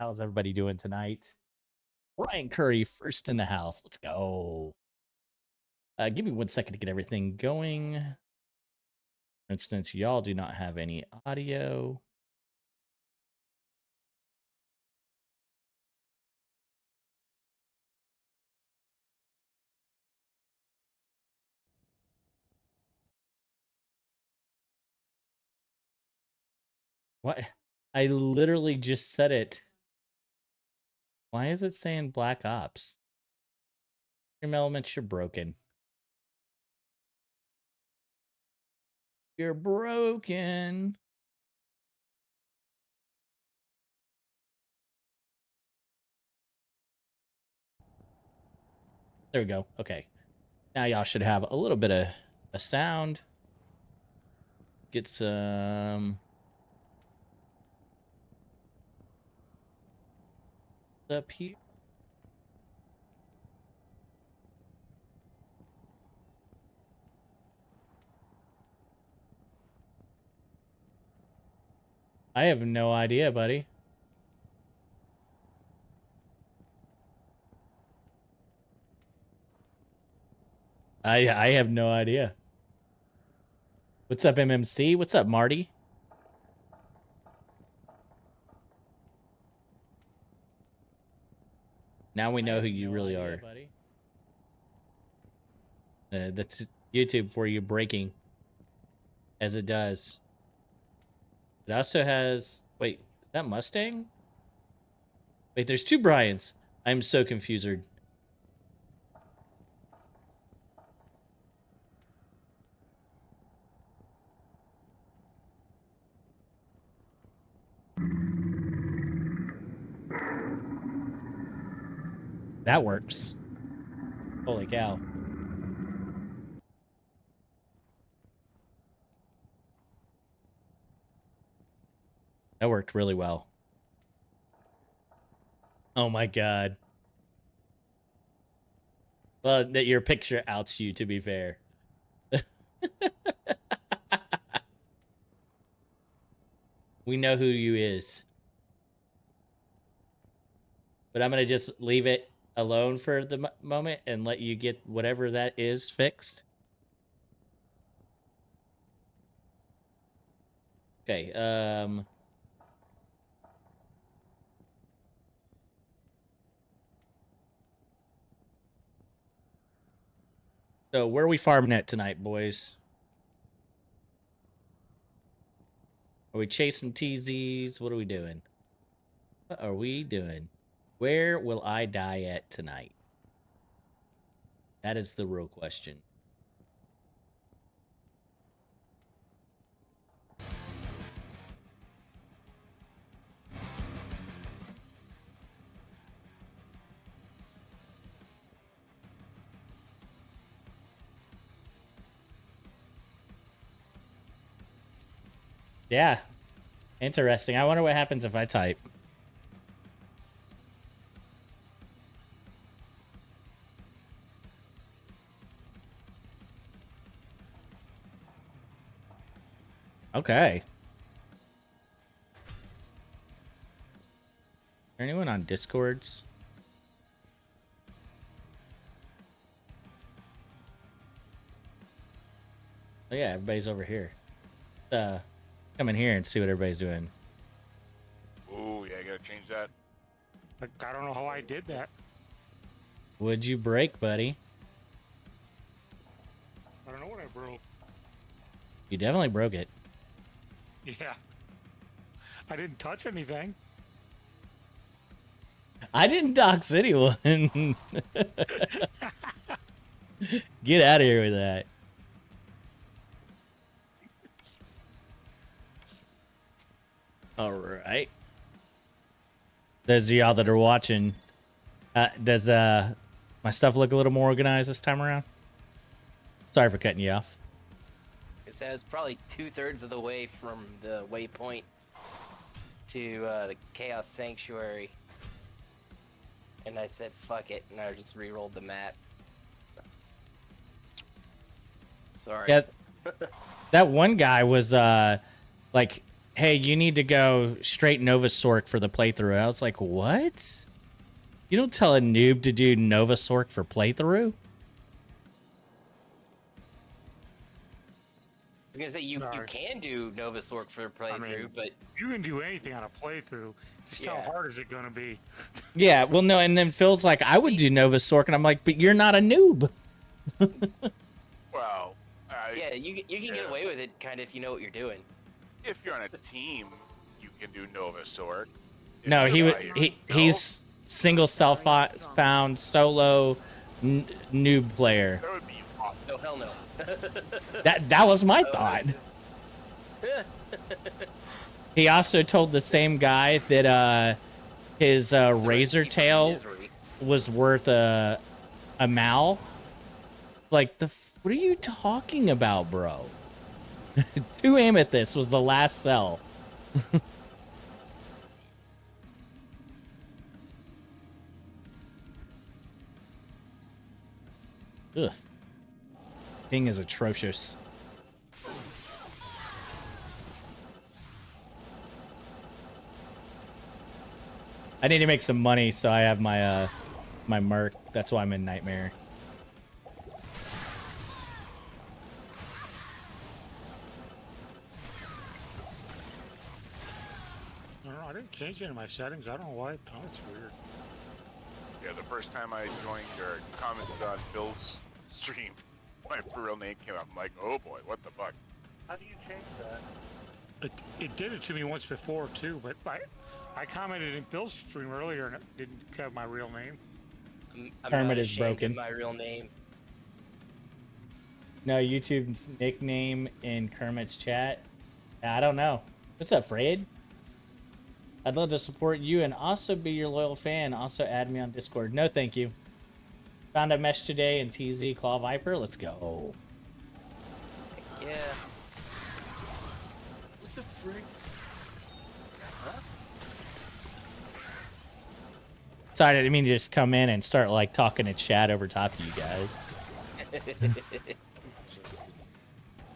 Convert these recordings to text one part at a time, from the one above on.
How's everybody doing tonight? Ryan Curry, first in the house. Let's go. Give me 1 second to get everything going. For instance, y'all do not have any audio. What? I literally just said it. Why is it saying Black Ops? Stream elements, you're broken. You're broken. There we go. Okay. Now y'all should have a little bit of a sound. Get some up here. I have no idea, buddy. I have no idea. What's up, MMC? What's up, Marty? Now we know who you really are. Buddy. That's YouTube for you breaking as it does. It also has... Wait, is that Mustang? Wait, there's two Bryans. I'm so confused. That works. Holy cow. That worked really well. Oh my god. Well, that your picture outs you, to be fair. We know who you is. But I'm going to just leave it alone for the moment and let you get whatever that is fixed. Okay, so where are we farming at tonight, boys? Are we chasing TZs? What are we doing? What are we doing? Where will I die at tonight? That is the real question. Yeah. Interesting. I wonder what happens if I type. Okay. Is there anyone on Discords? Oh yeah, everybody's over here. Come in here and see what everybody's doing. Oh yeah, I gotta change that. I don't know how I did that. Would you break, buddy? I don't know what I broke. You definitely broke it. Yeah. I didn't touch anything. I didn't dox anyone. Get out of here with that. All right. Those of y'all that are watching, does my stuff look a little more organized this time around? Sorry for cutting you off. It says probably 2/3 of the way from the waypoint to the Chaos Sanctuary. And I said, fuck it, and I just re-rolled the map. Sorry. Yeah, that one guy was like hey, you need to go straight Nova Sork for the playthrough. I was like, what? You don't tell a noob to do Nova Sork for playthrough? I was gonna say you can do Nova Sork for a playthrough, but you can do anything on a playthrough. Just how hard is it gonna be? Yeah, well, no, and then Phil's like, I would do Nova Sork, and I'm like, but you're not a noob. Well, yeah, you can get away with it, kind of, if you know what you're doing. if you're on a team, you can do Nova Sword. If No, you're by he's single self-found solo noob player. That would be awesome. No, hell no. That was my thought. He also told the same guy that his razor tail was worth a mal. Like, what are you talking about, bro? 2 amethysts was the last sell. Ugh. Thing is atrocious. I need to make some money, so I have my my merc. That's why I'm in Nightmare. I didn't change any of my settings. I don't know why. Oh, it's weird. Yeah, the first time I joined or commented on Phil's stream, my real name came up. I'm like, oh boy, what the fuck? How do you change that? It did it to me once before too, but I commented in Bill's stream earlier and it didn't have my real name. I'm Kermit not is ashamed broken. of my real name. No, YouTube's nickname in Kermit's chat. I don't know. What's up, Fred? I'd love to support you and also be your loyal fan. Also add me on Discord. No, thank you. Found a mesh today in TZ Claw Viper. Let's go. Yeah. What the frick? Huh? Sorry, I didn't mean to just come in and start like talking to chat over top of you guys.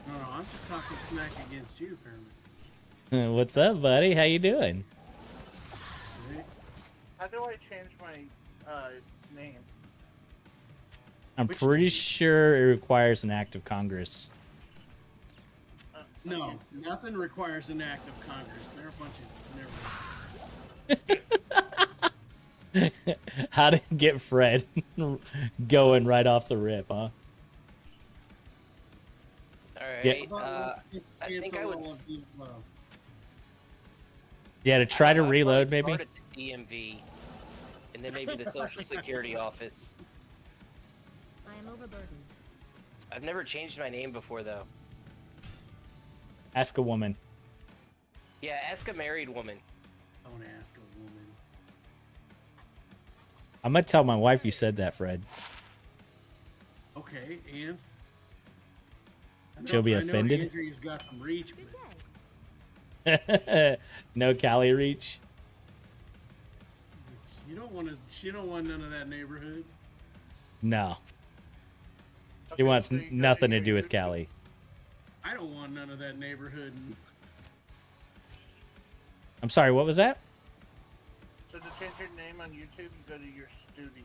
No, I'm just talking smack against you, Kermit. What's up, buddy? How you doing? How do I change my name? I'm pretty sure it requires an act of Congress. No, nothing requires an act of Congress. They're a bunch of never. How to get Fred going right off the rip, huh? Alright, I think I would... Yeah, to try to I'd reload, probably maybe? start at the DMV, and then maybe the Social Security office. I am overburdened. I've never changed my name before, though. Ask a woman. Yeah, ask a married woman. I want to ask a woman. I'm gonna tell my wife you said that, Fred. Okay, and? She'll be offended? I know Andrea's got some reach, Good but day. No Cali reach. you don't want to. She don't want none of that neighborhood. No. He Okay, wants so you got nothing to your do with YouTube. Cali. I don't want none of that neighborhood. I'm sorry, what was that? So to change your name on YouTube, you go to your studio.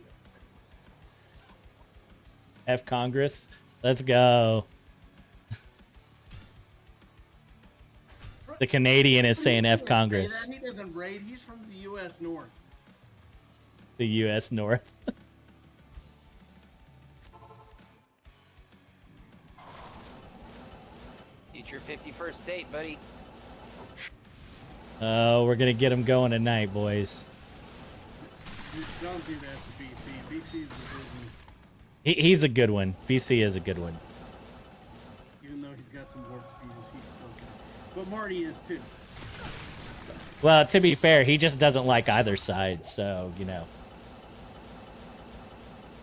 F Congress. Let's go. The Canadian is saying F Congress. He doesn't raid. He's from the U.S. North. The U.S. North. It's your 51st state, buddy. Oh, we're gonna get him going tonight, boys. Don't do that to BC. BC's the business. He's a good one. BC is a good one. Even though he's got some work views, he's still good. But Marty is too. Well, to be fair, he just doesn't like either side, so, you know.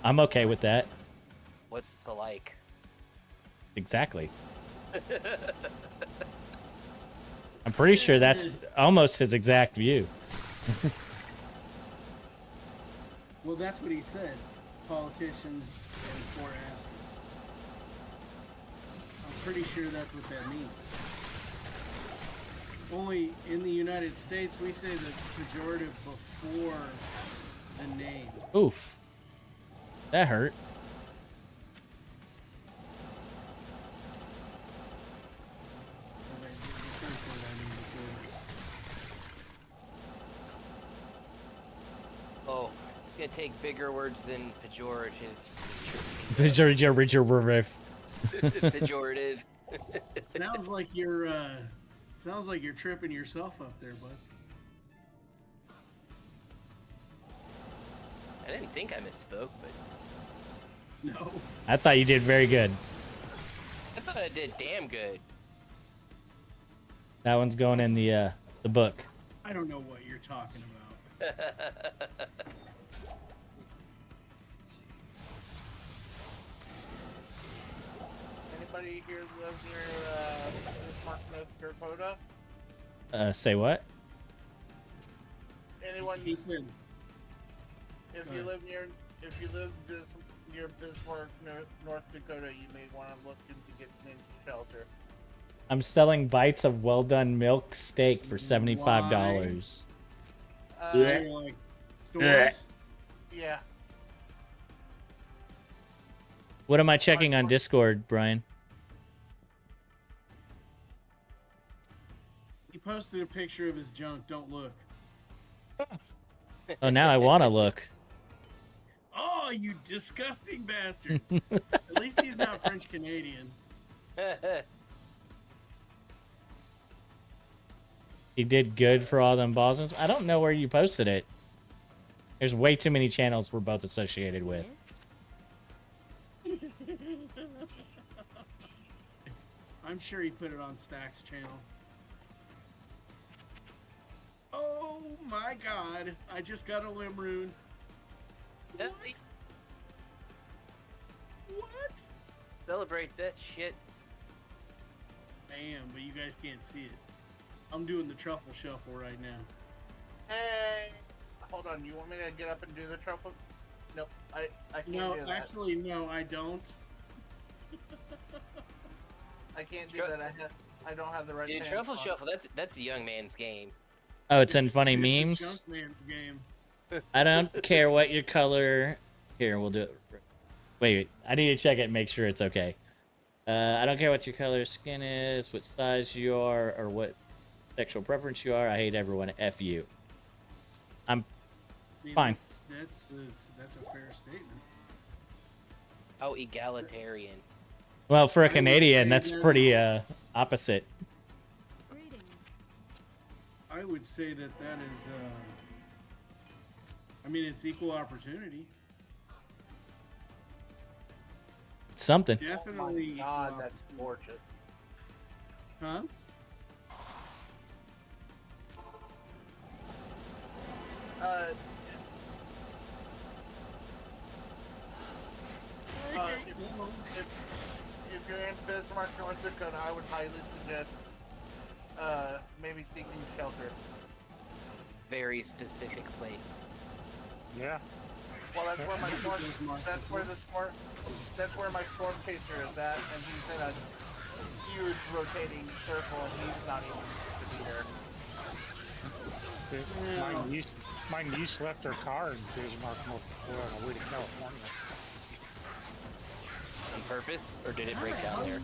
I'm okay with that. What's the like? Exactly. I'm pretty sure that's almost his exact view. Well, that's what he said. Politicians and 4 asterisks. I'm pretty sure that's what that means. Only in the United States, we say the pejorative before the name. Oof. That hurt. Okay, the first word I mean before. Oh, it's gonna take bigger words than pejorative. Pejorative. Pejorative. Sounds like you're tripping yourself up there, bud. I didn't think I misspoke, but No. I thought you did very good. I thought I did damn good. That one's going in the book. I don't know what you're talking about. Anybody here live near Bismarck, North Dakota? Say what? Anyone? He said, If you live near Bismarck, North Dakota, you may want to look into getting into shelter. I'm selling bites of well done milk steak for $75. "You're like stores." Yeah. What am I checking on Discord, Brian? He posted a picture of his junk. Don't look. Oh, now I want to look. Oh, you disgusting bastard! At least he's not French Canadian. He did good for all them bosses. I don't know where you posted it. There's way too many channels we're both associated with. I'm sure he put it on Stack's channel. Oh my god, I just got a limb rune. At What? least What? celebrate that shit. I am, but you guys can't see it. I'm doing the truffle shuffle right now. Hey, hold on. You want me to get up and do the truffle? Nope. I can't No, do that. actually, no, I don't. I can't do that. I don't have the right. Dude, pants truffle on. shuffle. That's a young man's game. Oh, it's in funny it's memes? a junk man's game. I don't care what your color. Here, we'll do it. Wait, I need to check it and make sure it's okay. I don't care what your color skin is, what size you are, or what sexual preference you are. I hate everyone. F you. I mean, Fine. That's a fair statement. Oh, egalitarian. Well, for I a would Canadian, say that's that- pretty opposite. Greetings. I would say that is. I mean, it's equal opportunity. It's something. Oh Definitely. my god, that's gorgeous. Huh? If you're in Bismarck, North Dakota, I would highly suggest maybe seeking shelter. Very specific place. Yeah. Well, that's where my storm. Bismarck. That's where my storm chaser is at, and he's in a huge rotating circle, and he's not even to be there. My niece left her car in Bismarck, North Dakota on the way to California. On purpose, or did it break down there?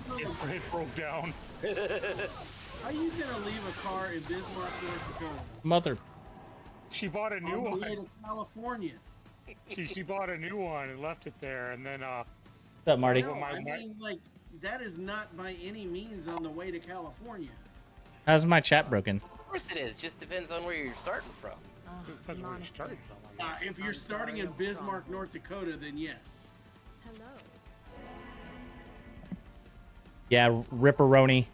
It broke down. How you gonna leave a car in Bismarck, North Dakota? Mother. She bought a new On the way one. to California. She bought a new one and left it there, and then What's up, Marty? No, my- I mean, like, that is not by any means on the way to California. How's my chat broken? Of course it is. Just depends on where you're starting from. depends where you started from, I guess. If you're starting in Bismarck, North Dakota, then yes. Hello. Yeah, Ripperoni.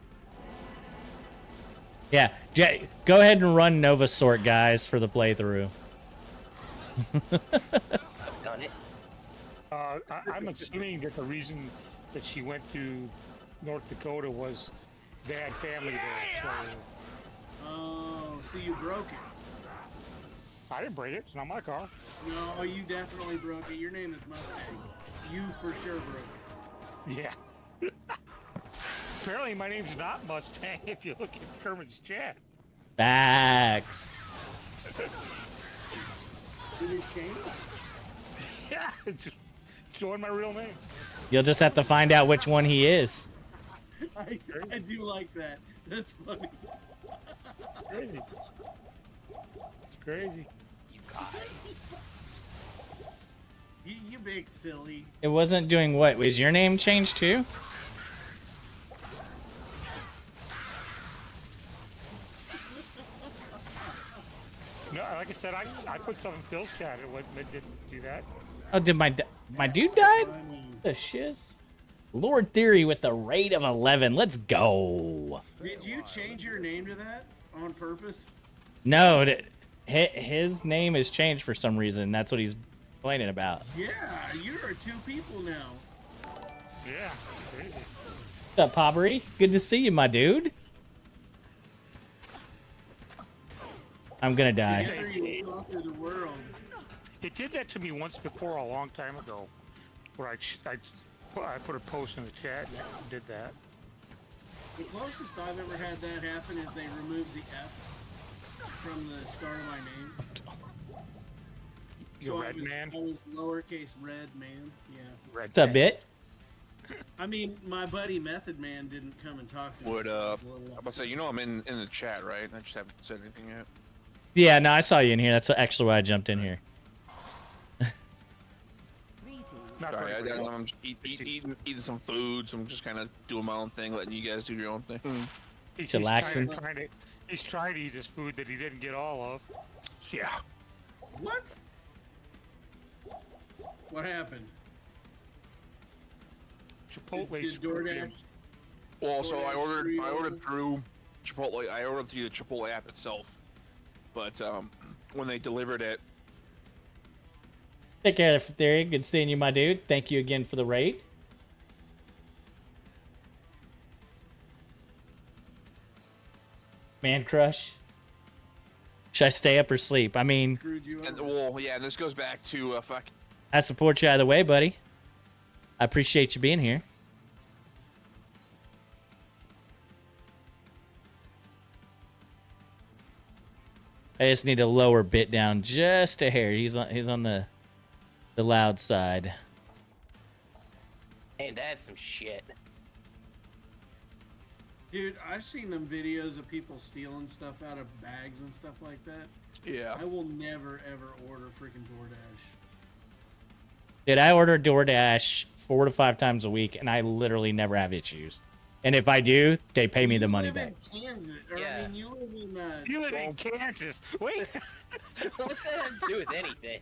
Yeah, go ahead and run Nova Sort, guys, for the playthrough. I've done it. I'm assuming that the reason that she went to North Dakota was they had family there. So Oh, so you broke it. I didn't break it. It's not my car. No, you definitely broke it. Your name is Mustang. You for sure broke it. Yeah. Apparently, my name's not Mustang. If you look at Kermit's chat. Facts. Did it change? Yeah, showing my real name. You'll just have to find out which one he is. I do like that. That's funny. It's crazy. It's crazy. You guys. You big silly. It wasn't doing what? Was your name changed too? No, like I said, I put stuff in Phil's chat. It didn't do that. Oh, did my dude died? Funny. The shiz. Lord Theory with the rate of 11. Let's go. Did you change your name to that on purpose? No, his name is changed for some reason. That's what he's complaining about. Yeah, you are 2 people now. Yeah, crazy. What's up, Pobbery? Good to see you, my dude. I'm gonna die. Together you conquer the world. It did that to me once before, a long time ago, where I put a post in the chat and it did that. The closest I've ever had that happen is they removed the F from the start of my name. You So red man? I was lowercase red man. Yeah. Red What's up, Bit? I mean, my buddy Method Man didn't come and talk to me. What so I up? was a little I'm about to say, upset. you know I'm in the chat, right? I just haven't said anything yet. Yeah, no, I saw you in here. That's actually why I jumped in here. Not Sorry, very good. I'm just eating some food, so I'm just kind of doing my own thing, letting you guys do your own thing. He's Chillaxing. He's trying to eat his food that he didn't get all of. Yeah. What? What happened? Chipotle Did screwed him. DoorDash? Well, so I DoorDash ordered through Chipotle. I ordered through the Chipotle app itself, but when they delivered it, Take care, Theory. Good seeing you, my dude. Thank you again for the rate. Man crush. Should I stay up or sleep? I mean, Screwed you and over. well, yeah, and this goes back to fuck. I support you either way, buddy. I appreciate you being here. I just need to lower Bit down just a hair. He's on the loud side. And that's some shit. Dude, I've seen them videos of people stealing stuff out of bags and stuff like that. Yeah. I will never ever order freaking DoorDash. Dude, I order DoorDash 4 to 5 times a week, and I literally never have issues. And if I do, they pay me the money back. You live in Kansas, or Yeah. I mean, you live in You live in Kansas. Wait. What's that have to do with anything?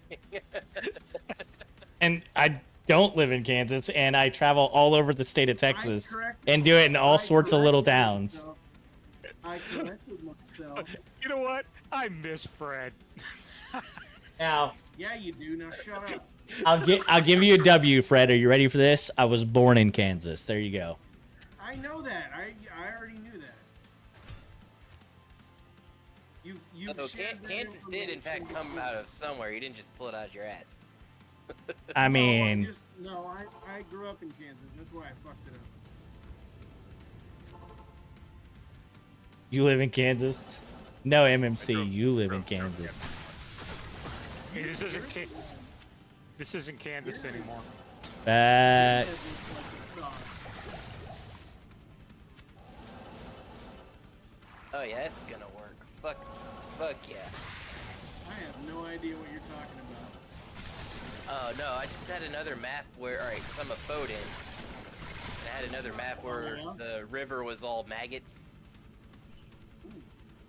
And I don't live in Kansas, and I travel all over the state of Texas correct- and do it in all I sorts of little corrected towns. myself. I corrected myself. You know what? I miss Fred. Now, Yeah, you do. Now shut up. I'll give you a W, Fred. Are you ready for this? I was born in Kansas. There you go. I know that. I already knew that. You Although Kansas did, in fact, come out of somewhere. You didn't just pull it out of your ass. I mean, I grew up in Kansas. That's why I fucked it up. you live in Kansas? No, MMC, you live in Kansas. Hey, this isn't Kansas anymore. Facts. Oh yeah, that's gonna work. Fuck yeah. I have no idea what you're talking about. Oh no, I just had another map where, alright, so I'm a Foden. And I had another map where yeah? the river was all maggots.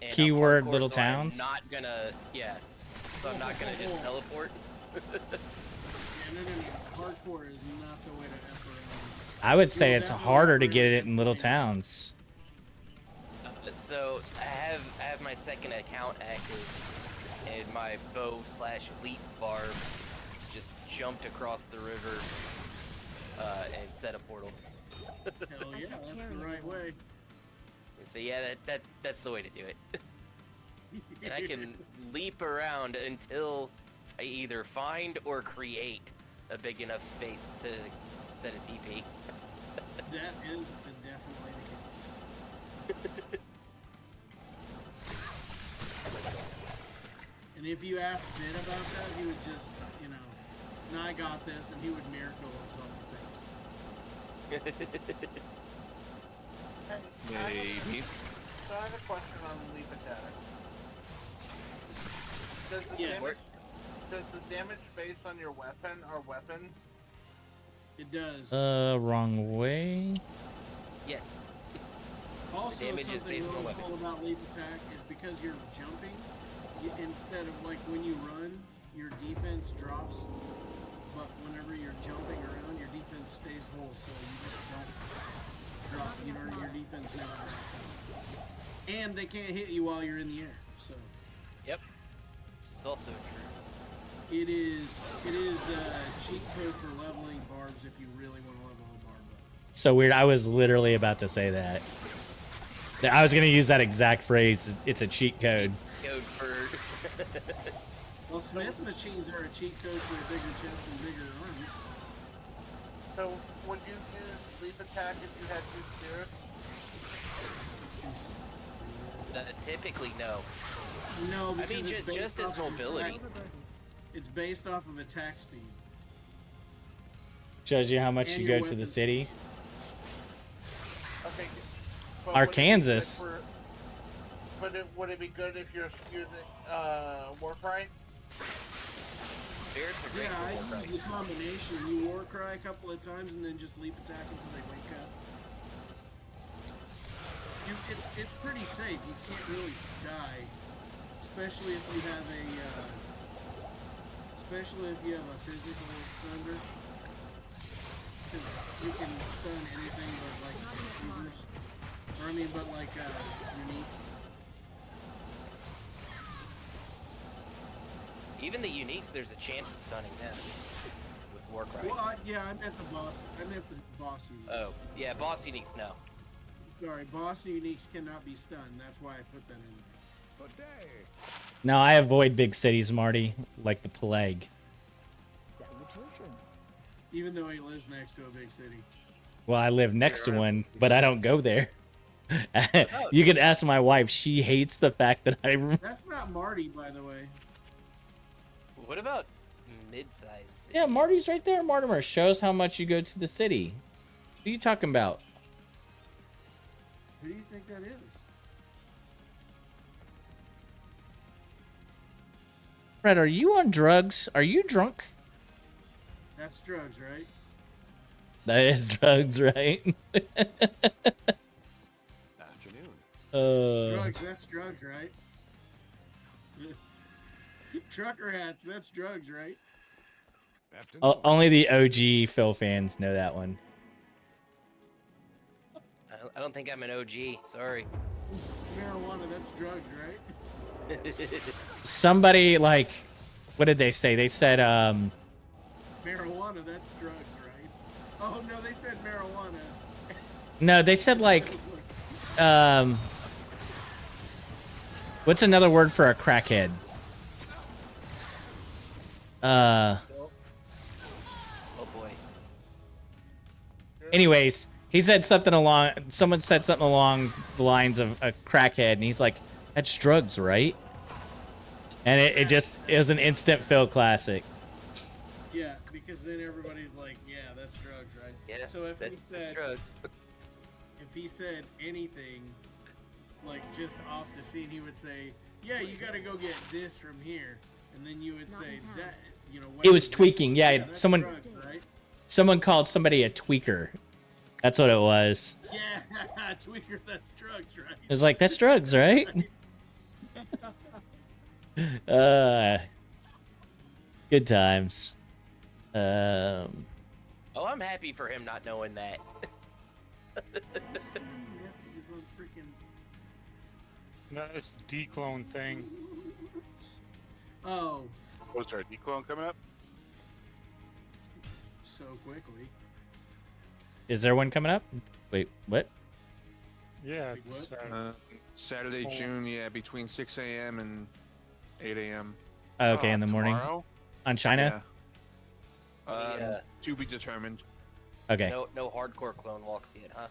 And I'm Keyword hardcore, little so I'm towns? not gonna, yeah. So I'm not gonna just teleport. Yeah, no. Hardcore is not the way to F around. I would say Well, it's that harder one to get really it in little is- towns. So I have my second account active, and my bow/elite barb just jumped across the river and set a portal. Hell yeah, that's the right way. So yeah, that's the way to do it. And I can leap around until I either find or create a big enough space to set a TP. That is definitely the case. And if you ask Ben about that, he would just, you know, no, I got this, and he would miracle himself with things. Maybe. So I have a question on Leap Attack. Yes. Does the damage based on your weapon or weapons? It does. Wrong way. Yes. Also, damage is something based on the really weapon. cool about leap attack is because you're jumping, instead of like when you run, your defense drops, but whenever you're jumping around, your defense stays whole, so you just don't drop. You know, your defense never drops. And they can't hit you while you're in the air. So Yep. This is also true. it is a cheat code for leveling barbs if you really want to level a barb up. So weird. I was literally about to say that. I was gonna use that exact phrase. It's a cheat code. Code for. Well, Smith machines are a cheat code for a bigger chest and bigger arms. So would you use Leap Attack if you had two spirits? Typically, no. No, I because mean, it's based just as off of mobility. It's based off of attack speed. Shows you how much And you your go to the weapons. city. Okay. But Arkansas. Would it be good if you're using Warcry? Spirits are great Yeah, I for Warcry. use the combination. You war cry a couple of times and then just leap attack until they wake up. It's pretty safe. You can't really die, especially if you have a physical sunder. 'Cause you can stun anything but like shooters. Or I mean, but like uniques. Even the uniques, there's a chance of stunning them with Warcry. Well, I meant the boss. I meant the boss uniques. Oh, yeah, boss uniques, no. Sorry, boss uniques cannot be stunned. That's why I put that in there. No, I avoid big cities, Marty, like the plague. Even though he lives next to a big city. Well, I live next to one, but I don't go there. You can ask my wife. She hates the fact that I. That's not Marty, by the way. What about mid-size? Yeah, Marty's right there. Mortimer shows how much you go to the city. What are you talking about? Who do you think that is? Fred, are you on drugs? Are you drunk? That's drugs, right? That is drugs, right? Afternoon. Drugs, that's drugs, right? Trucker hats, that's drugs, right? Afternoon. Only the OG Phil fans know that one. I don't think I'm an OG. Sorry. Marijuana, that's drugs, right? Somebody, like, what did they say? They said, Marijuana, that's drugs, right? Oh, no, they said marijuana. no, they said, like, what's another word for a crackhead? Oh boy. Anyways, he said something along. Someone said something along the lines of a crackhead, and he's like, "That's drugs, right?" And it was an instant Phil classic. Yeah, because then everybody's like, yeah, that's drugs, right? Yeah, So if that's he said, drugs. if he said anything, like just off the scene, he would say, yeah, you gotta go get this from here. And then you would Not say in town. that, you know, It was this tweaking, one. yeah, That's someone- drugs, right? Someone called somebody a tweaker. That's what it was. Yeah, tweaker, that's drugs, right? It was like, that's drugs, right? Good times. Oh, I'm happy for him not knowing that. Messages on freaking. No, this declone thing. Oh, Was there a declone coming up? so quickly. Is there one coming up? Wait, what? Yeah, Like it's, Saturday, Oh. June, yeah, between 6 a.m. and 8 a.m. Oh, okay, in the morning. Tomorrow? On China? Yeah. Yeah. To be determined. Okay. No hardcore clone walks yet, huh?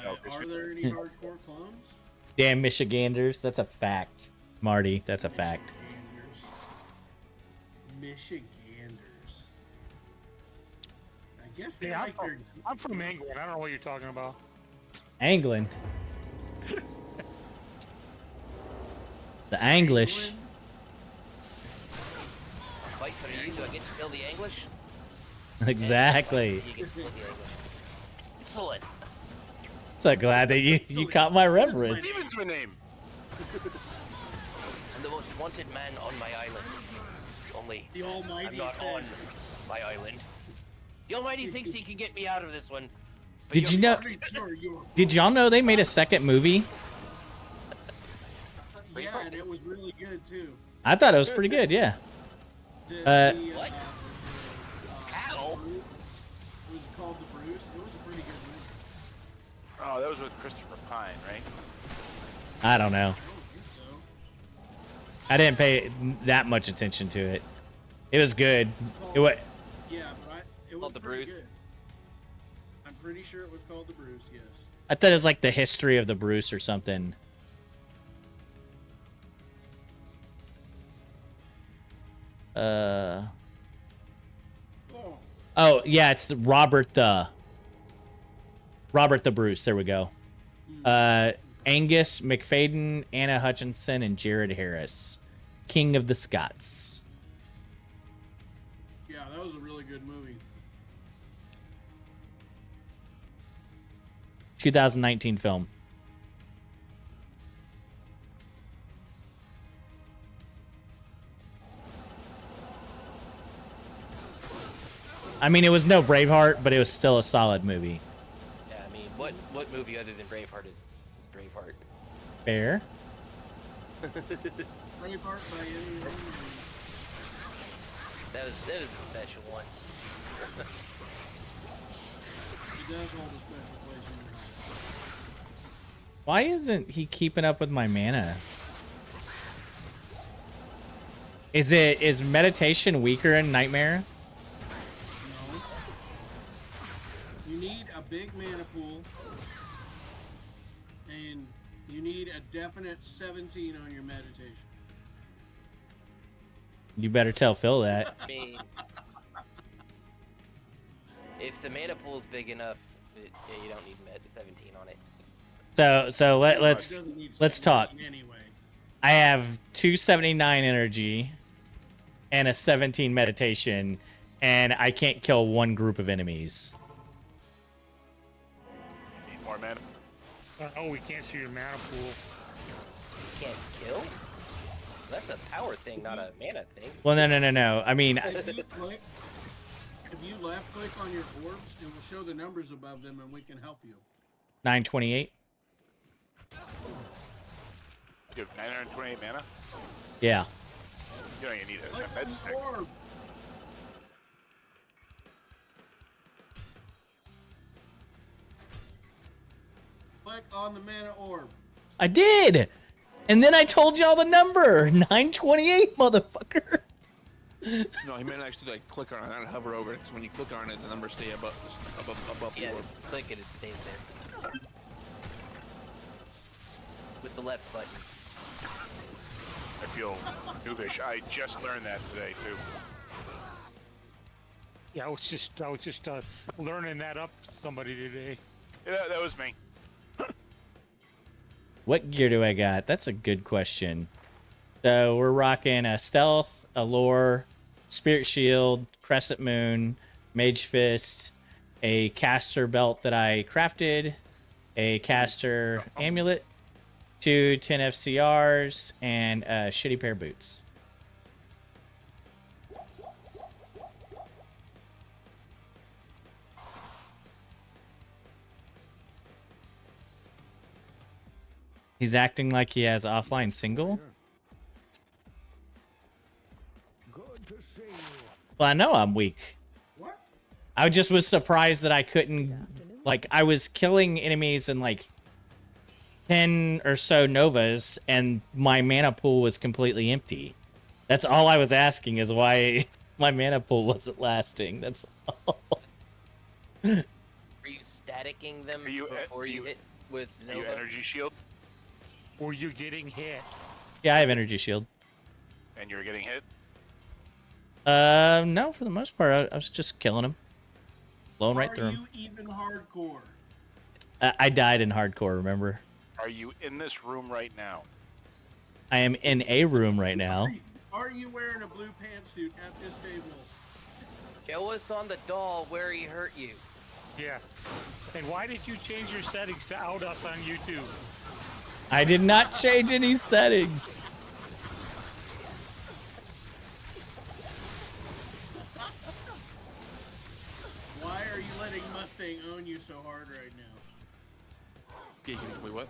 No, 'cause Are we- there any hardcore clones? Damn Michiganders, that's a fact. Marty. That's a fact. Michiganders. I guess they Yeah, like their. I'm from England. I don't know what you're talking about. England. The English. Fight for you, do I get to kill the English? Exactly. You get to kill the English. Excellent. So glad that you caught my reference. Steven's my name. I'm the most wanted man on my island. Only The Almighty I'm not says. on my island. The Almighty thinks he can get me out of this one. but Did you you're know? fucked. Sure, you're. Did y'all know they made a second movie? Yeah, and it was really good too. I thought it was pretty good. Yeah. What? How? Bruce, was it called The Bruce? It was a pretty good movie. Oh, that was with Christopher Pine, right? I don't know. I don't think so. I didn't pay that much attention to it. It was good. It was. Yeah, but it was Called The pretty Bruce? good. I'm pretty sure it was called The Bruce. Yes. I thought it was like the history of the Bruce or something. Oh. Oh yeah, it's Robert the Bruce. There we go. Angus McFadden, Anna Hutchinson, and Jared Harris, King of the Scots. Yeah, that was a really good movie. 2019 film. I mean, it was no Braveheart, but it was still a solid movie. Yeah, I mean, what movie other than Braveheart is Braveheart? Fair. Braveheart by any means. That was a special one. It does hold a special place in your heart. Why isn't he keeping up with my mana? Is meditation weaker in Nightmare? No. You need a big mana pool, and you need a definite 17 on your meditation. You better tell Phil that. I mean, if the mana pool's big enough, yeah, you don't need 17 on it. So let's It doesn't need let's talk. 17 Anyway. I have 279 energy and a 17 meditation, and I can't kill one group of enemies. Need more mana. Oh, we can't see your mana pool. Can't kill? That's a power thing, not a mana thing. Well, no. I mean, If you left click on your orbs, it will show the numbers above them, and we can help you. 928. You have 928 mana? Yeah. You don't even need a Click med on stick. the orb. Click on the mana orb. I did. And then I told y'all the number. 928, motherfucker. No, he meant actually like click on it, not hover over it. Because when you click on it, the numbers stay above the Yeah, orb. click it, it stays there. With the left button. I feel noobish. I just learned that today too. Yeah, I was just learning that up to somebody today. Yeah, that was me. What gear do I got? That's a good question. So we're rocking a stealth, a lore, spirit shield, crescent moon, mage fist, a caster belt that I crafted, a caster amulet, 2 10 FCRs, and a shitty pair of boots. He's acting like he has offline single. Good to see you. Well, I know I'm weak. What? I just was surprised that I couldn't, like, I was killing enemies in like 10 or so Novas, and my mana pool was completely empty. That's all I was asking, is why my mana pool wasn't lasting. That's all. Are you staticking them Are you- before are you you- hit with Are you Nova? energy shield? Or you getting hit? Yeah, I have energy shield. And you're getting hit? No, for the most part, I was just killing him. Blowing right through Are him. you even hardcore? I died in hardcore, remember? Are you in this room right now? I am in a room right now. Are you wearing a blue pantsuit at this table? Show us on the doll where he hurt you. Yeah. And why did you change your settings to out us on YouTube? I did not change any settings. Why are you letting Mustang own you so hard right now? Wait, what?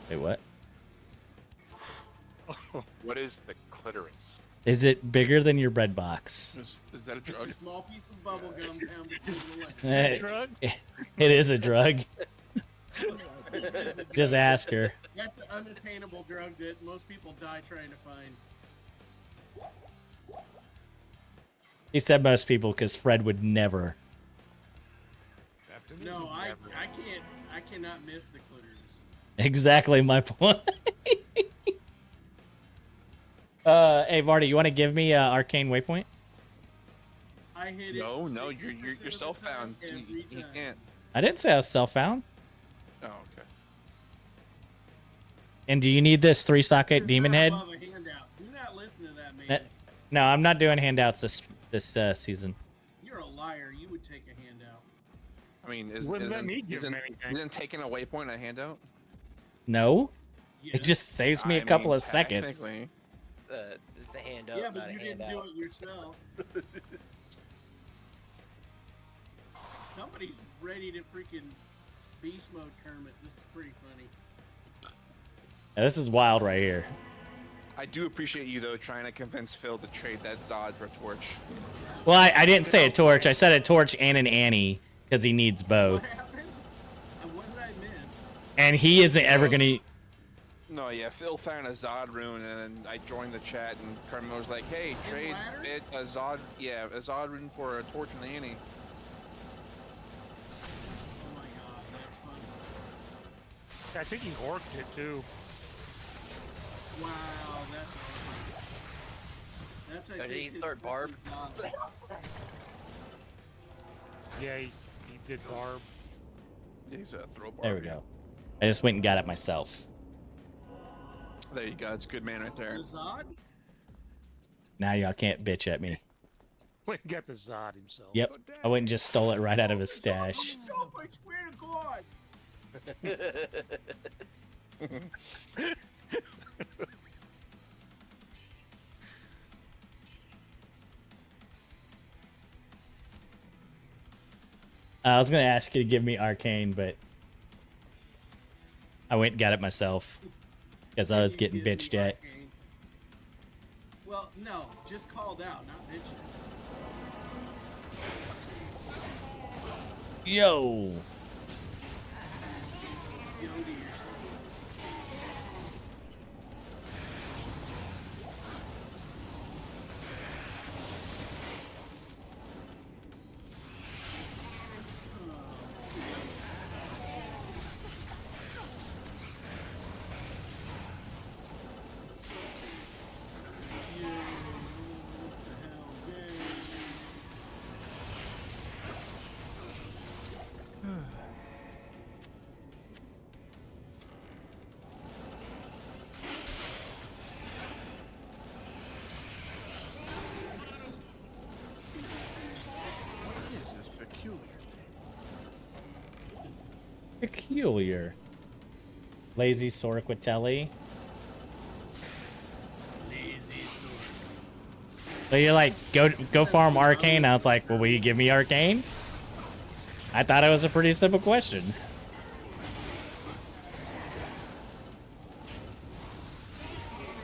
Wait, what? What is the clitoris? Is it bigger than your bread box? Is that a It's drug? a small piece of bubble gum down between the legs. Eh, Drug? It is a drug. Just ask her. That's an unattainable drug that most people die trying to find. He said most people because Fred would never. Afternoon. No, I cannot miss the clitoris. Exactly my point. Hey Vardy, you want to give me arcane waypoint? I hit it. No, 60% you're of the self-found. time every You time. can't. I didn't say I was self-found. Oh, okay. And do you need this 3-socket It's demon not head? above a handout. Do not listen to that man. No, I'm not doing handouts this season. You're a liar. You would take a handout. I mean, Wouldn't let me give him anything. isn't taking a waypoint a handout? No, Yeah. it just saves me a I couple mean, of seconds. technically. It's a handout, Yeah, not but a you didn't handout. do it yourself. Somebody's ready to freaking beast mode Kermit. This is pretty funny. Yeah, this is wild right here. I do appreciate you though trying to convince Phil to trade that Zod for a torch. Well, I didn't say a torch. I said a torch and an Annie because he needs both. What happened? And what did I miss? And he isn't ever gonna. No, yeah, Phil found a Zod rune, and then I joined the chat, and Kermit was like, "Hey, trade ladder? it a Zod, yeah, a Zod rune for a torch and the Annie." Oh my god, that's funny. I think he orked it too. Wow, that's awesome. That's I So did think he his start Barb? fucking Zod. Yeah, he did Barb. He's a throw bar. There we go. I just went and got it myself. There you go. It's a good man right there. The Zod? Now y'all can't bitch at me. Went and got the Zod himself. Yep, I went and just stole it right out of his stash. Myself, I swear to God. I was gonna ask you to give me arcane, but I went and got it myself because I was You getting give me bitched at. arcane. Well, no, just called out, not bitching. Yo. Yo, dear. What is this peculiar thing? Peculiar. Lazy Soriquitelli. Lazy sword. So you're like, go farm arcane. I was like, well, will you give me arcane? I thought it was a pretty simple question.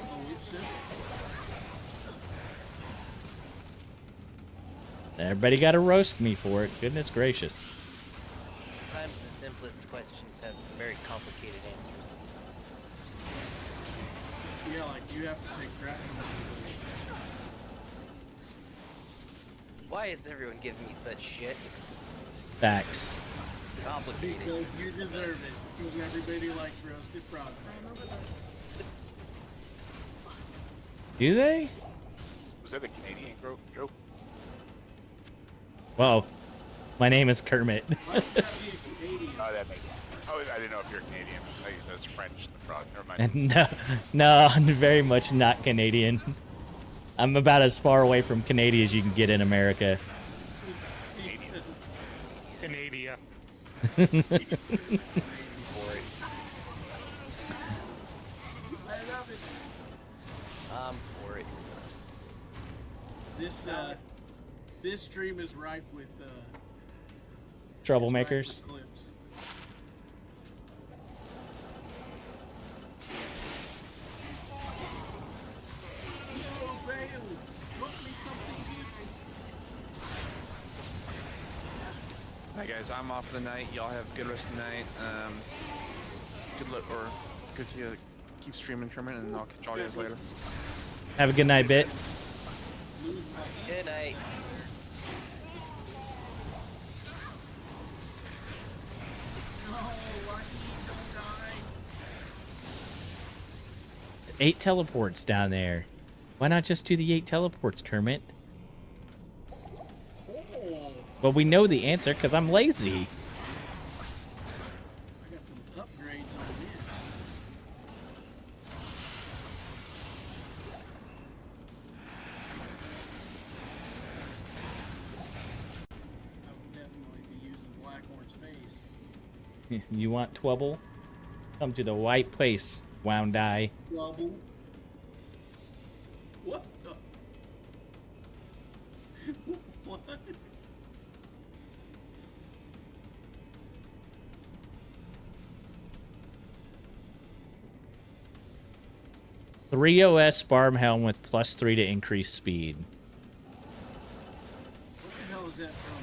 Oh, it's just Everybody got to roast me for it. Goodness gracious. Sometimes the simplest questions have very complicated answers. yeah, like you have to take crap from everybody. Why is everyone giving me such shit? Facts. Complicated. Because you deserve it. Because everybody likes roasted product. I'm over the Do they? Was that a Canadian joke? Well, my name is Kermit. Why would that be a Canadian? Oh, that makes sense. Oh, I didn't know if you're Canadian. I think that's French. The frog. Never mind. No, I'm very much not Canadian. I'm about as far away from Canada as you can get in America. Canada. For it. I love it. I'm for it. This stream is rife with Troublemakers. clips. No, Bale, cook me something good. Alright guys, I'm off for the night. Y'all have a good rest of the night. Good luck, or good to keep streaming, Kermit, and I'll catch all you guys later. Have a good night, Bit. Good night. No, Lucky, don't die. 8 teleports down there. Why not just do the 8 teleports, Kermit? Oh, Well, we know the answer because I'm lazy. I got some upgrades on this. I would definitely be using Blackhorn's face. You want trouble? Come to the right place, wound eye. Trouble. What the? What? 3 OS Barm Helm with +3 to increase speed. What the hell is that from?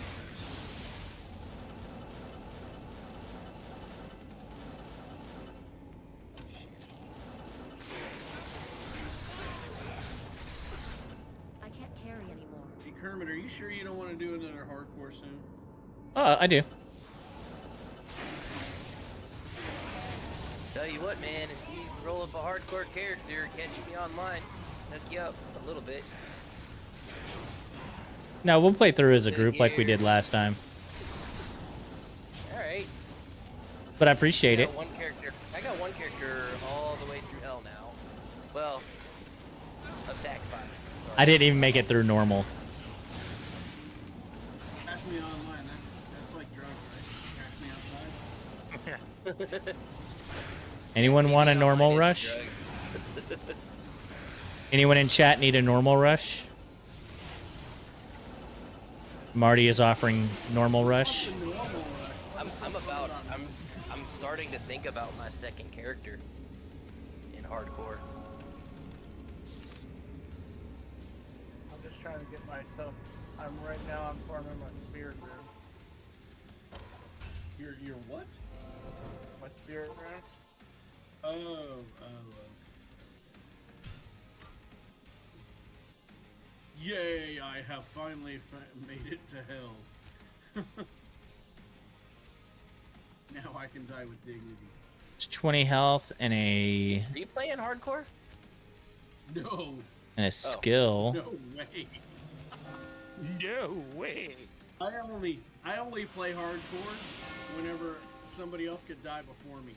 I can't carry anymore. Hey Kermit, are you sure you don't want to do another hardcore soon? I do. Tell you what, man, if you roll up a hardcore character, catch me online, hook you up a little bit. No, we'll play through as a group like we did last time. Alright. But I appreciate it. I got one character all the way through hell now. Well, attack 5. Sorry. I didn't even make it through normal. Catch me online. That's like drugs, right? Catch me outside. Anyone want a Online normal is rush? drug. Anyone in chat need a normal rush? Marty is offering normal rush. I'm starting to think about my second character in hardcore. I'm just trying to get myself. I'm farming my spirit runes. You're what? My spirit runes. Oh. Yay! I have finally made it to hell. Now I can die with dignity. It's 20 health and a Are you playing hardcore? No. skill. No way. No way. I only play hardcore whenever somebody else could die before me.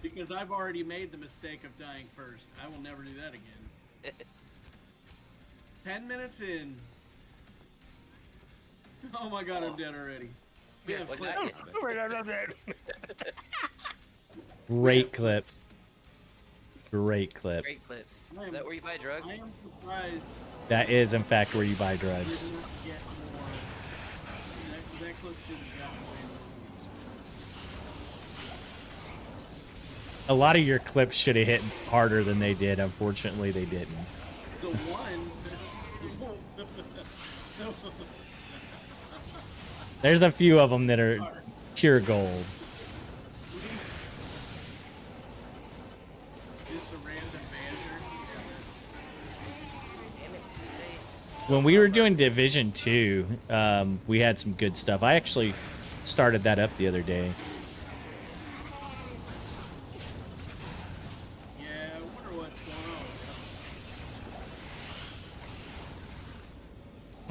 Because I've already made the mistake of dying first. I will never do that again. 10 minutes in. Oh my god, I'm dead already. We have Look clips. at that. Great clip. Great clip. Great clips. Is that where you buy drugs? I am surprised That is, in fact, where you buy I drugs. did not get more. That clip should have gotten way more. A lot of your clips should have hit harder than they did. Unfortunately, they didn't. The one. There's a few of them that are pure gold. Just a random banter. Damn it, When we were doing Division 2, we had some good stuff. I actually started that up the other day. Yeah, what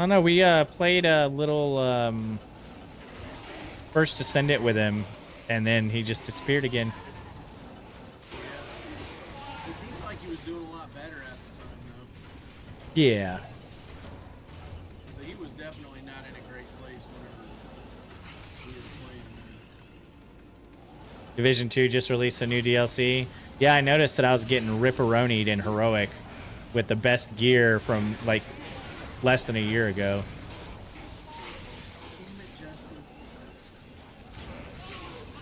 Oh no, we played a little First Ascendant with him, and then he just disappeared again. It seemed like he was doing a lot better at the time, though. Yeah. So he was definitely not in a great place whenever we were playing that. Division 2 just released a new DLC. Yeah, I noticed that I was getting ripperonied in Heroic with the best gear from, like, less than a year ago. Damn it, Justin.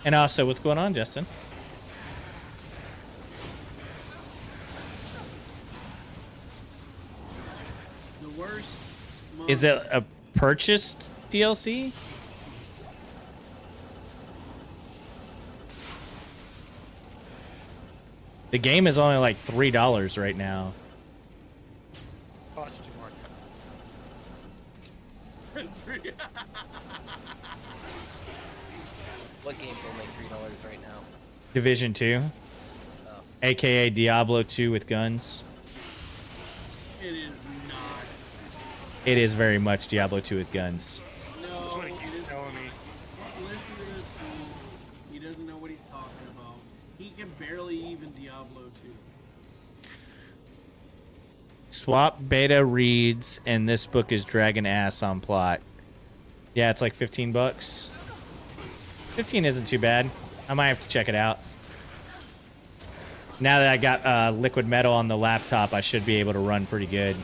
And also, what's going on, Justin? The worst Is it a purchased DLC? The game is only like $3 right now. Oh, it's too much. What game's only $3 right now? Division 2. Oh. AKA Diablo 2 with guns. It is not. It is very much Diablo 2 with guns. No, That's what he it keeps is. telling me. Listen to this fool. He doesn't know what he's talking about. He can barely even Diablo 2. Swap beta reads, and this book is dragging ass on plot. Yeah, it's like 15 bucks. 15 isn't too bad. I might have to check it out. Now that I got liquid metal on the laptop, I should be able to run pretty good. Hey,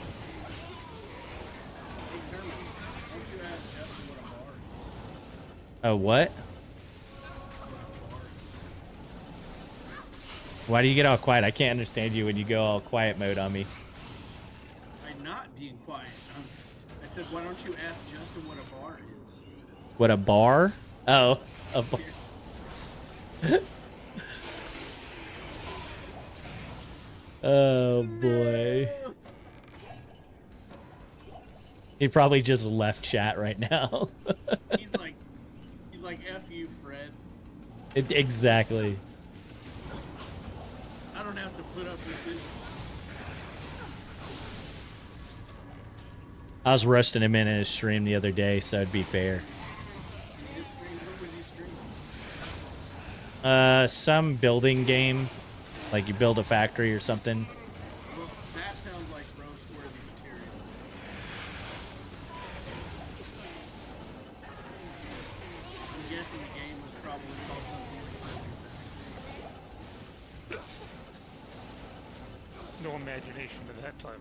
Kermit, why don't you ask Justin what a bar is? Oh, what? Why do you get all quiet? I can't understand you when you go all quiet mode on me. I'm not being quiet. I said, why don't you ask Justin what a bar is? What, a bar? Oh, a bar. Oh, boy. He probably just left chat right now. he's like, F you, Fred. Exactly. I don't have to put up with this. I was roasting him in his stream the other day, so it'd be fair. His stream, what was he streaming? Some building game, like you build a factory or something. Well, that sounds like roast-worthy material. I'm guessing the game was probably called something like that. No imagination at that time.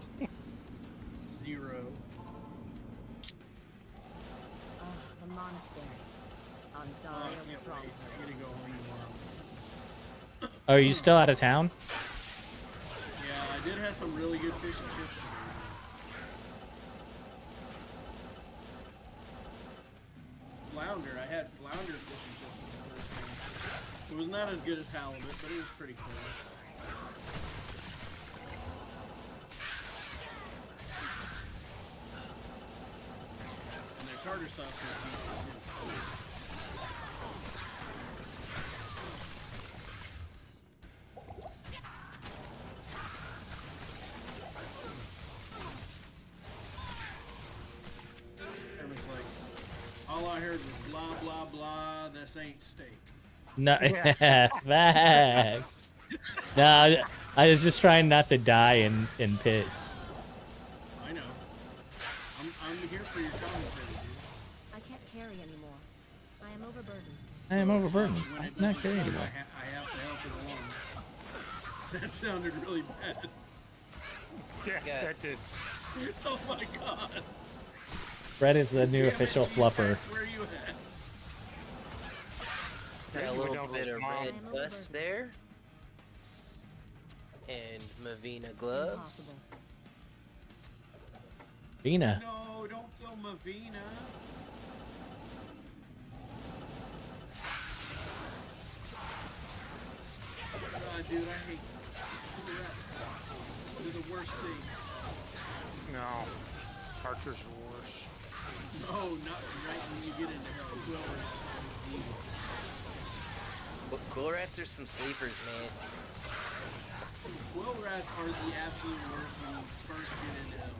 Zero. The monastery on Oh, I Dario can't wait. Stronghold. I'm gonna go home tomorrow. Oh, are you still out of town? Yeah, I did have some really good fish and chips today. Flounder. I had flounder fish and chips for the first time. It was not as good as halibut, but it was pretty close. And their tartar sauce was decent too. Everyone's like, all I heard was blah blah blah. This ain't steak. No, facts. No, I was just trying not to die in pits. I know. I'm here for your commentary, dude. I can't carry anymore. I am overburdened. I am overburdened. When I'm it not doesn't carrying run, anymore. I have to help it along. That sounded really bad. Yeah, Yeah. that did. Oh my god. Fred is the new Damn it, official G-Pack, fluffer. Where you at? Got a You went little down to bit his of mom. red dust there. And Mavina gloves. Impossible. Vina. No, don't kill Mavina. God, dude, I hate rats. They're the worst thing. No. Archers are worse. No, not right when you get into hell. But cool rats are some sleepers, man. Quill rats are the absolute worst when you first get into hell.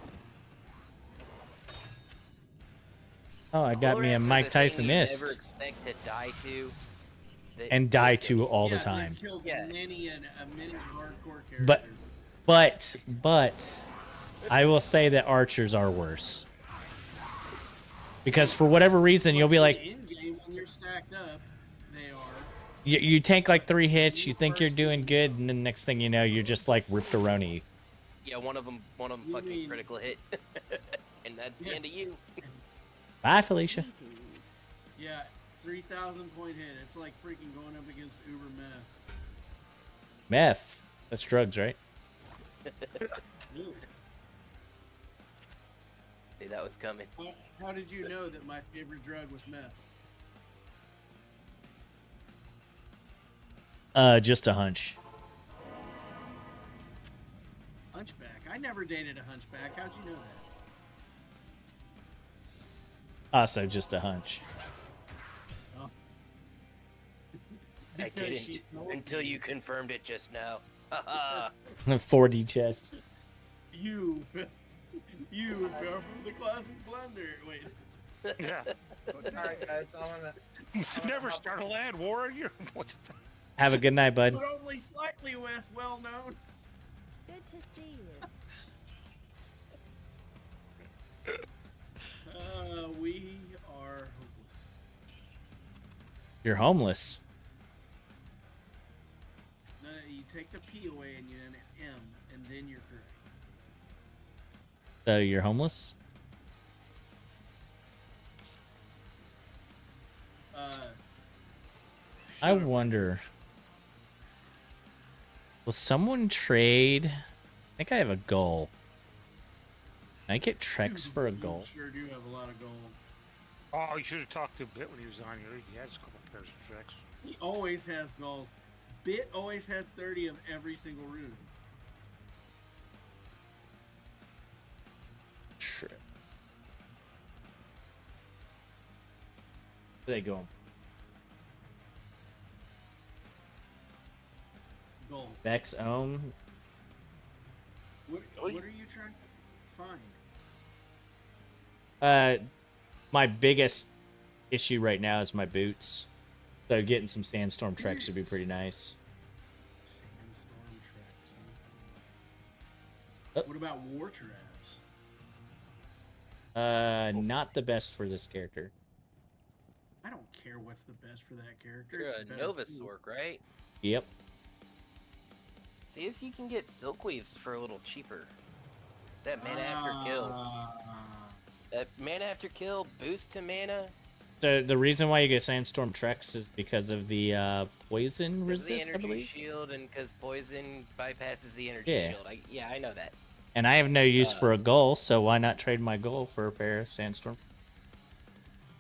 Oh, I got me a Colorants are Mike the thing Tyson you never mist. expect to die to. And die to all the Yeah, time. they've killed Yeah. many hardcore But, characters. but, I will say that archers are worse. Because for whatever reason, you'll be like, in game when they're stacked up, they are. you tank like 3 hits, you think you're doing good, and then next thing you know, you're just like Riptoroni. Yeah, one of them fucking critical hit, and that's the end of you. Bye, Felicia. Yeah, 3,000 point hit. It's like freaking going up against Uber Meth. Meth. That's drugs, right? Really? Knew that was coming. How did you know that my favorite drug was meth? Just a hunch. Hunchback. I never dated a hunchback. How'd you know that? Also, just a hunch. Oh. I Because didn't she told until me. you confirmed it just now. Haha. 4D chess. You fell from the closet blunder. Wait. Yeah. Alright, guys, I'm gonna Never start a land war. You're what? Have a good night, bud. But only slightly less well known. Good to see you. We are hopeless. You're homeless. No, you take the P away and you add an M, and then you're correct. So you're homeless? I wonder. Will someone trade? I think I have a goal. Can I get Trex for a goal? Sure do have a lot of gold. Oh, you should have talked to Bit when he was on here. He has a couple pairs of tricks. He always has goals. Bit always has 30 of every single rune. Sure. Where they going? Gold. Vex Ohm. What are you trying to find? My biggest issue right now is my boots. So getting some Sandstorm Trex would be pretty nice. Sandstorm traps. Oh. What about war traps? Not the best for this character. I don't care what's the best for that character. You're It's a better Nova too. Sork, right? Yep. See if you can get Silkweaves for a little cheaper. That mana after kill. That mana after kill boost to mana. So the reason why you get Sandstorm Trex is because of the poison Because the resist, I energy believe. shield and because poison bypasses the energy Yeah. shield. I know that. And I have no use for a goal, so why not trade my goal for a pair of Sandstorm?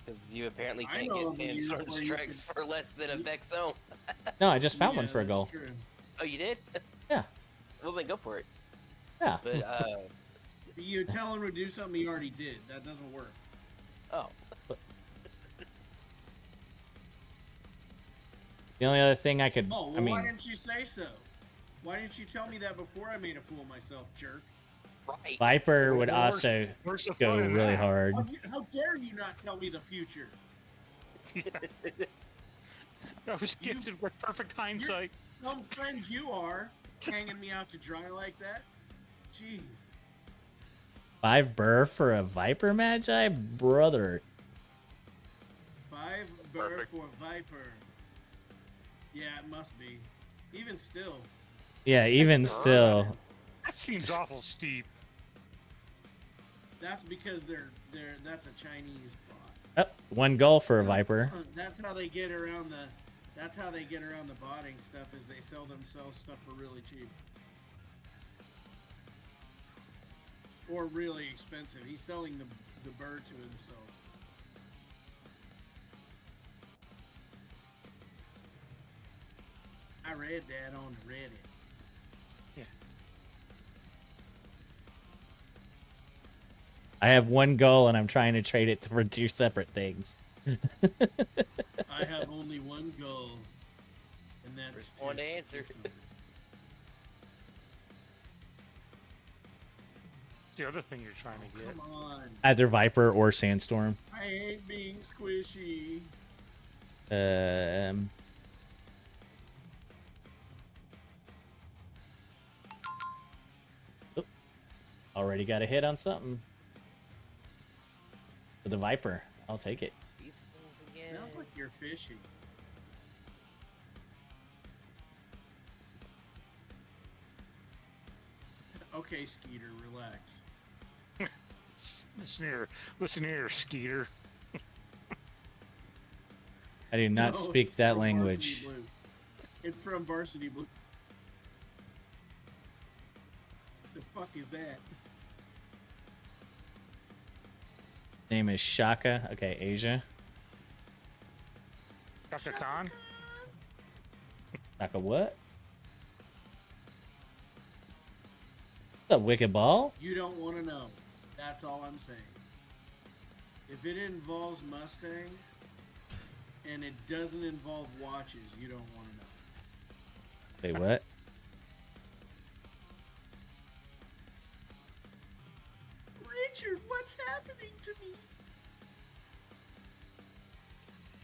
Because you apparently I can't know get of a use Sandstorm where you Trex for less than a Vex Zone. No, I just found Yeah, one for a that's goal. true. Oh, you did? Yeah. Well, then go for it. Yeah. But, You tell him to do something he already did. That doesn't work. oh. The only other thing I could, Oh, well, I mean, why didn't you say so? Why didn't you tell me that before I made a fool of myself, jerk? Right. Viper would Where's- also where's the go fun in really that? hard. How dare you not tell me the future? I was gifted with perfect hindsight. Some friends you are, hanging me out to dry like that. Jeez. 5 burr for a Viper Magi? Brother. 5 burr Perfect. for Viper. Yeah, it must be. Even still. Yeah, even still. That seems awful steep. That's because that's a Chinese bot. Oh, 1 goal for a Viper. That's how they get around the botting stuff, is they sell themselves stuff for really cheap. Or really expensive. He's selling the bird to himself. I read that on Reddit. I have 1 goal and I'm trying to trade it for 2 separate things. I have only one goal, and that's First one to answer. the other thing you're trying to get? Come on. Either Viper or Sandstorm. I hate being squishy. Already got a hit on something. For the Viper. I'll take it. These things again. Sounds like you're fishing. Okay, Skeeter, relax. Listen here, Skeeter. I do not No, speak it's that from language. Varsity Blue. It's from Varsity Blue. The fuck is that? Name is Shaka. Okay, Asia. Shaka Khan? Shaka what? The Wicked Ball? You don't want to know. That's all I'm saying. If it involves Mustang and it doesn't involve watches, you don't want to know. Say what? Richard, what's happening to me?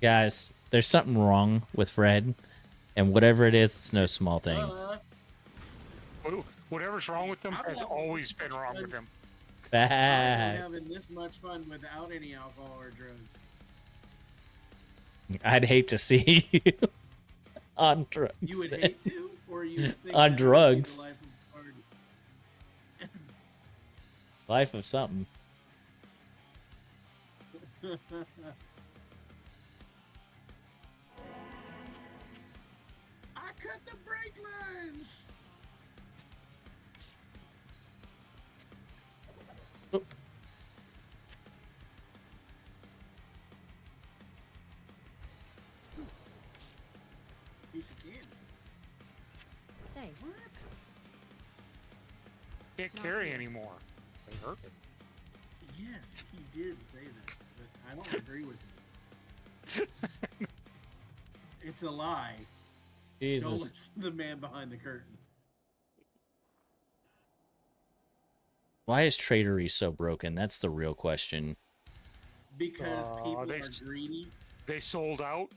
Guys, there's something wrong with Fred. And whatever it is, it's no small thing. Whatever's wrong with him has always been wrong with him. I'm Facts. having this much fun without any alcohol or drugs. I'd hate to see you on drugs. You would then. hate to, or you would think On that would be drugs. the life of a party? Life of something. I cut the brake lines. Piece of candy. Thanks. What? Can't carry anymore. They hurt it. Yes, he did say that, but I don't agree with it. It's a lie. Don't Jesus. listen to the man behind the curtain. Why is Tradery so broken? That's the real question. Because people they- are greedy. They sold out.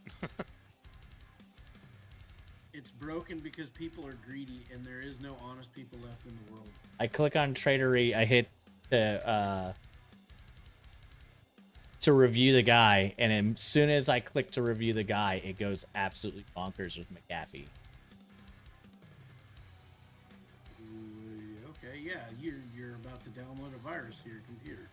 It's broken because people are greedy, and there is no honest people left in the world. I click on Tradery. I hit to review the guy, and as soon as I click to review the guy, it goes absolutely bonkers with McAfee. Okay, yeah, you're about to download a virus to your computer.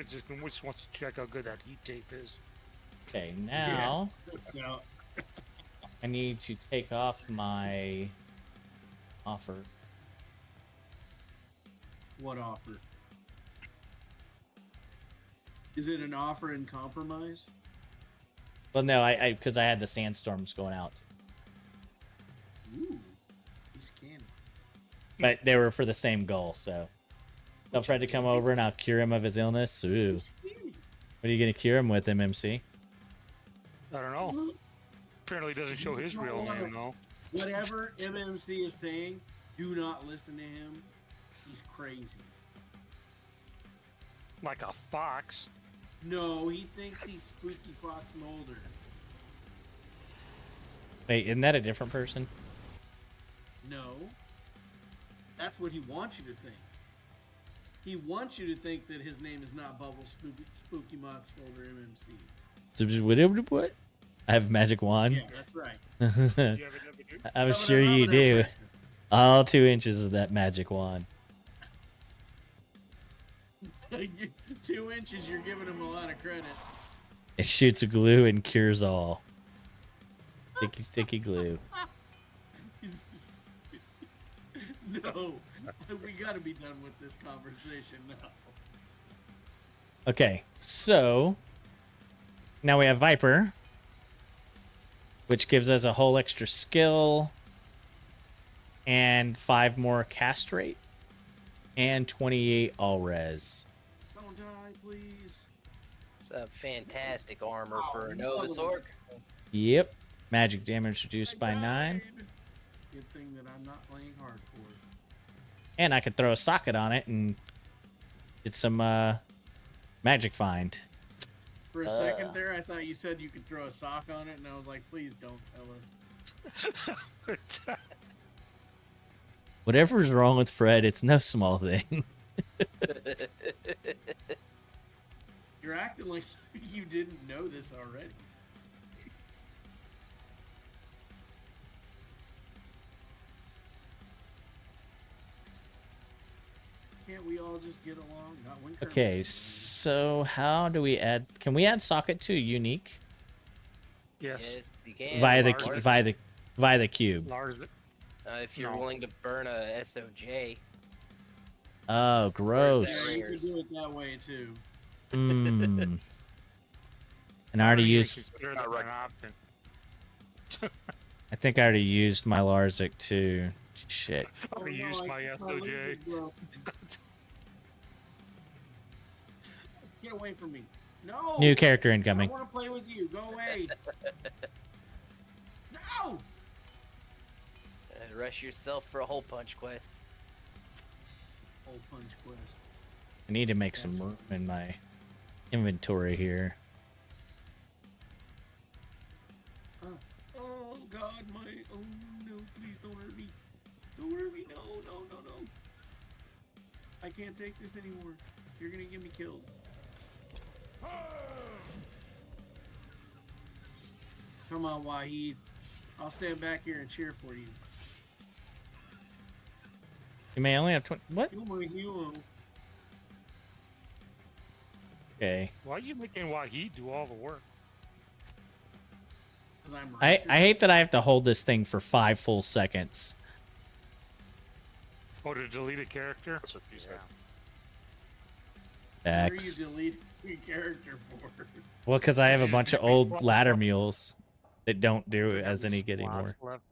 Just wants to check how good that heat tape is. Okay, now So, I need to take off my offer. what offer? Is it an offer in compromise? Well, no, I because I had the sandstorms going out, Ooh, he's candy. but they were for the same goal. So tell Fred to come over, and I'll cure him of his illness. Ooh, He's candy. what are you gonna cure him with, MMC? I don't know. Apparently doesn't show his real name though. Whatever MMC is saying, do not listen to him. He's crazy. Like a fox. No, he thinks he's Spooky Fox Mulder. Wait, isn't that a different person? No. That's what he wants you to think. He wants you to think that his name is not Bubble Spooky Fox Mulder MMC. What? I have a magic wand. Yeah, that's right. You ever never do? I'm sure you do. All 2 inches of that magic wand. 2 inches, you're giving him a lot of credit. It shoots glue and cures all. Sticky, sticky glue. No, we gotta be done with this conversation now. Okay, so now we have Viper, which gives us a whole extra skill and 5 more cast rate and 28 all res. Don't die, please. It's a fantastic armor for a Nova's Orc. Yep. Magic damage reduced by 9. Good thing that I'm not playing hardcore. And I could throw a socket on it and get some magic find. For a second there, I thought you said you could throw a sock on it, and I was like, please don't tell us. Whatever's wrong with Fred, it's no small thing. You're acting like you didn't know this already. Can't we all just get along? Not when Kermit's Okay, in so how do we add? Can we add socket to unique Yes. Yes, you can. via the Lars- via the cube? Lars, if you're No. willing to burn a SOJ. Oh, there. gross. Yeah, you can do it that way too. Mm. And I already used. Consider Not that right. an option. I think I already used my Larzik too. Shit. I already used my link SOJ. is broken. Get away from me. No! New character I incoming. want to play with you. Go away. No! Rush yourself for a hole punch quest. Hole punch quest. I need to make some room in my inventory here. Oh God, my oh no! Please don't hurt me! Don't hurt me! No! No! No! No! I can't take this anymore. You're gonna get me killed. Come on, Wahid. I'll stand back here and cheer for you. You may only have 20. What? You're my hero. Okay. Why are you making Wahid do all the work? 'Cause I'm I racist. hate that I have to hold this thing for 5 full seconds. Oh, to delete a character? That's what you said. What are you X. deleting your character for? Well, because I have a Just bunch of give me old slots ladder left. mules that don't do So as that any means good anymore. slots left.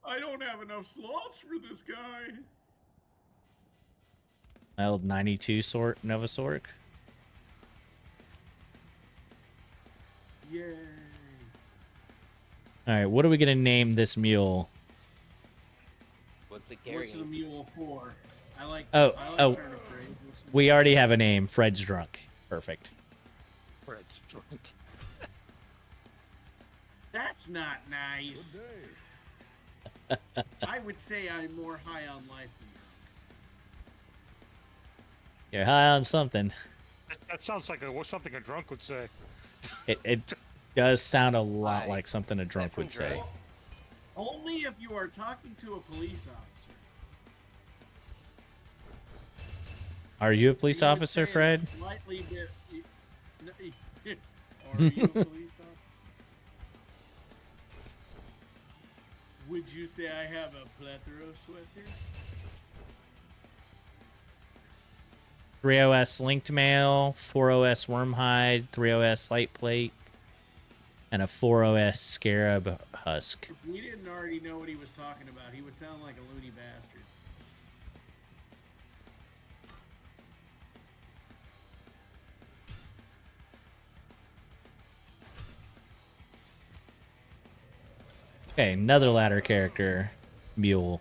I don't have enough slots for this guy. My old 92 sort Nova Sork. Yay. All right, what are we gonna name this mule? What's it What's the carrying? mule for? I like. Oh, I like oh. turn of phrase. What's the We already have a name. Fred's drunk. Perfect. Fred's drunk. That's not nice. Good day. I would say I'm more high on life than You're high on something. That sounds like something a drunk would say. It does sound a lot Why? like something a drunk would say. that. Only if you are talking to a police officer. Are you a police You would officer, say it Fred? Slightly bit. Are you a police officer? Would you say I have a plethora of sweaters? 3OS linked mail, 4OS wormhide, 3OS light plate, and a 4OS scarab husk. If we didn't already know what he was talking about, he would sound like a loony bastard. Okay, another ladder character, mule.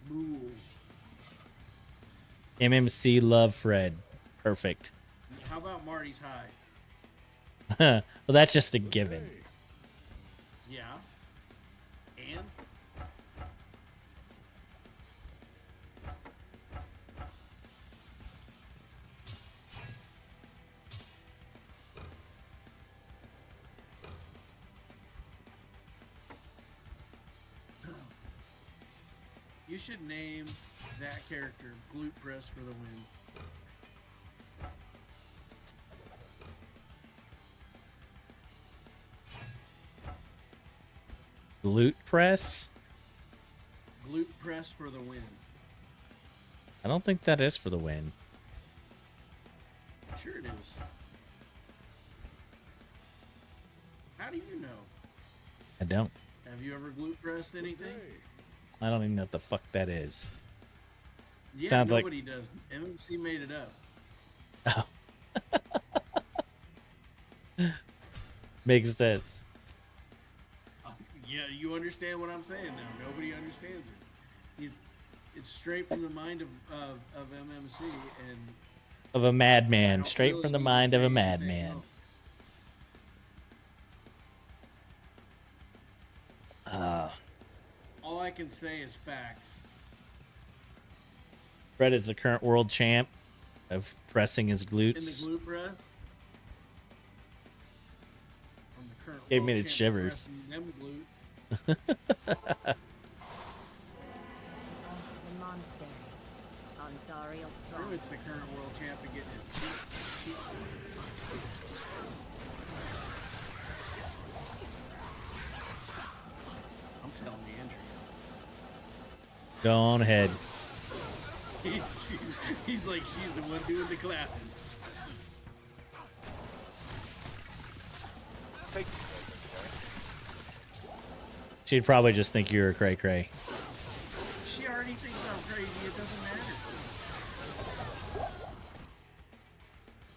Mule. MMC love Fred. Perfect. How about Marty's high? Well, that's just a given. Yeah. And? You should name that character Glute Press for the win. Glute press? Glute Press for the win. I don't think that is for the win. Sure it is. How do you know? I don't. Have you ever glute pressed anything? I don't even know what the fuck that is. Yeah, Sounds like- nobody does. MMC made it up. Oh. Makes sense. Yeah, you understand what I'm saying now. Nobody understands it. It's straight from the mind of MMC, and Of a I madman, don't straight really from the need to mind of say a anything madman. else. All I can say is facts. Fred is the current world champ of pressing his In the glutes. glute press. I'm the current Gave me world the champ shivers. pressing them glutes. The monastery. Ondariel True, strong. it's the current world champ to get his cheeks. I'm telling Andrea. Go on ahead. He's like, she's the one doing the clapping. Take She'd probably just think you're a cray cray. She already thinks I'm crazy. It doesn't matter.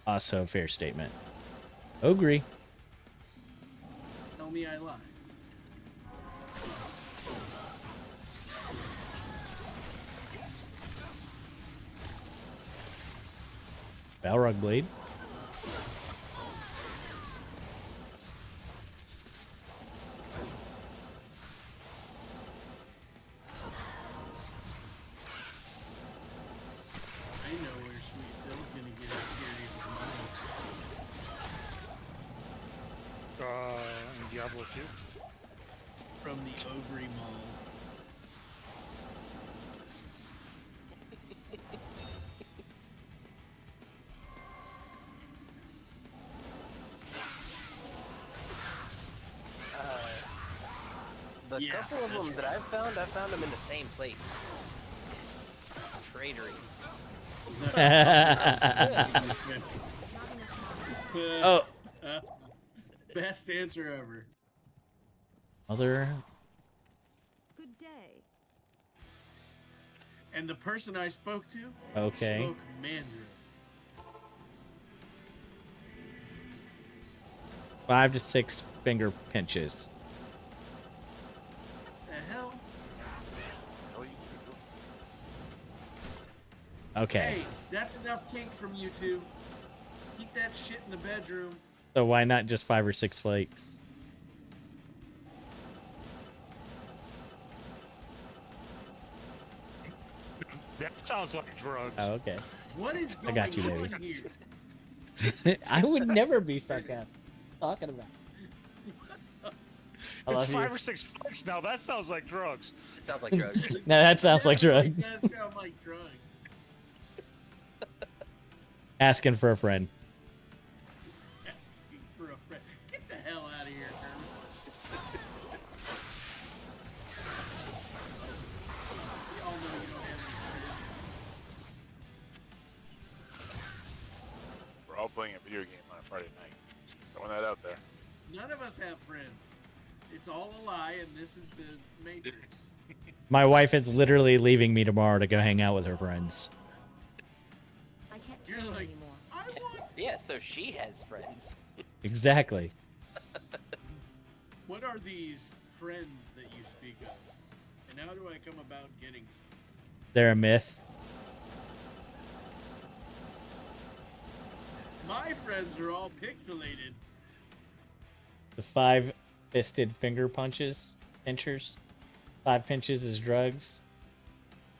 Also a fair statement. Agree. Tell me I lied. Balrog blade. I know where Sweet Phil's gonna get his period In Diablo 2. from the Ogre Mall. The Yeah, couple of that's them that I found them in the same place. Tradery. Oh. Best answer ever. Other. Good day. And the person I spoke to Okay. spoke Mandarin. 5 to 6 finger pinches. The hell? hell you do. Okay. Hey, that's enough kink from you two. Keep that shit in the bedroom. So why not just 5 or 6 flakes? That sounds like drugs. Oh, okay. What is I going got you, on baby. here? I would never be sarcastic. Talking about. I It's love you. 5 or 6 flakes now. That sounds like drugs. It sounds like drugs. No, that sounds like drugs. That sounds like drugs. Asking for a friend. Asking for a friend. Get the hell out of here, Kermit. We all know you don't have any friends. We're all playing a video game on a Friday night. Just throwing that out there. None of us have friends. It's all a lie, and this is the Matrix. My wife is literally leaving me tomorrow to go hang out with her friends. I can't You're play like, anymore. I want. Yeah, so she has friends. Exactly. What are these friends that you speak of? And how do I come about getting some? They're a myth. My friends are all pixelated. The 5 fisted finger punches. Pinchers. 5 pinches is drugs.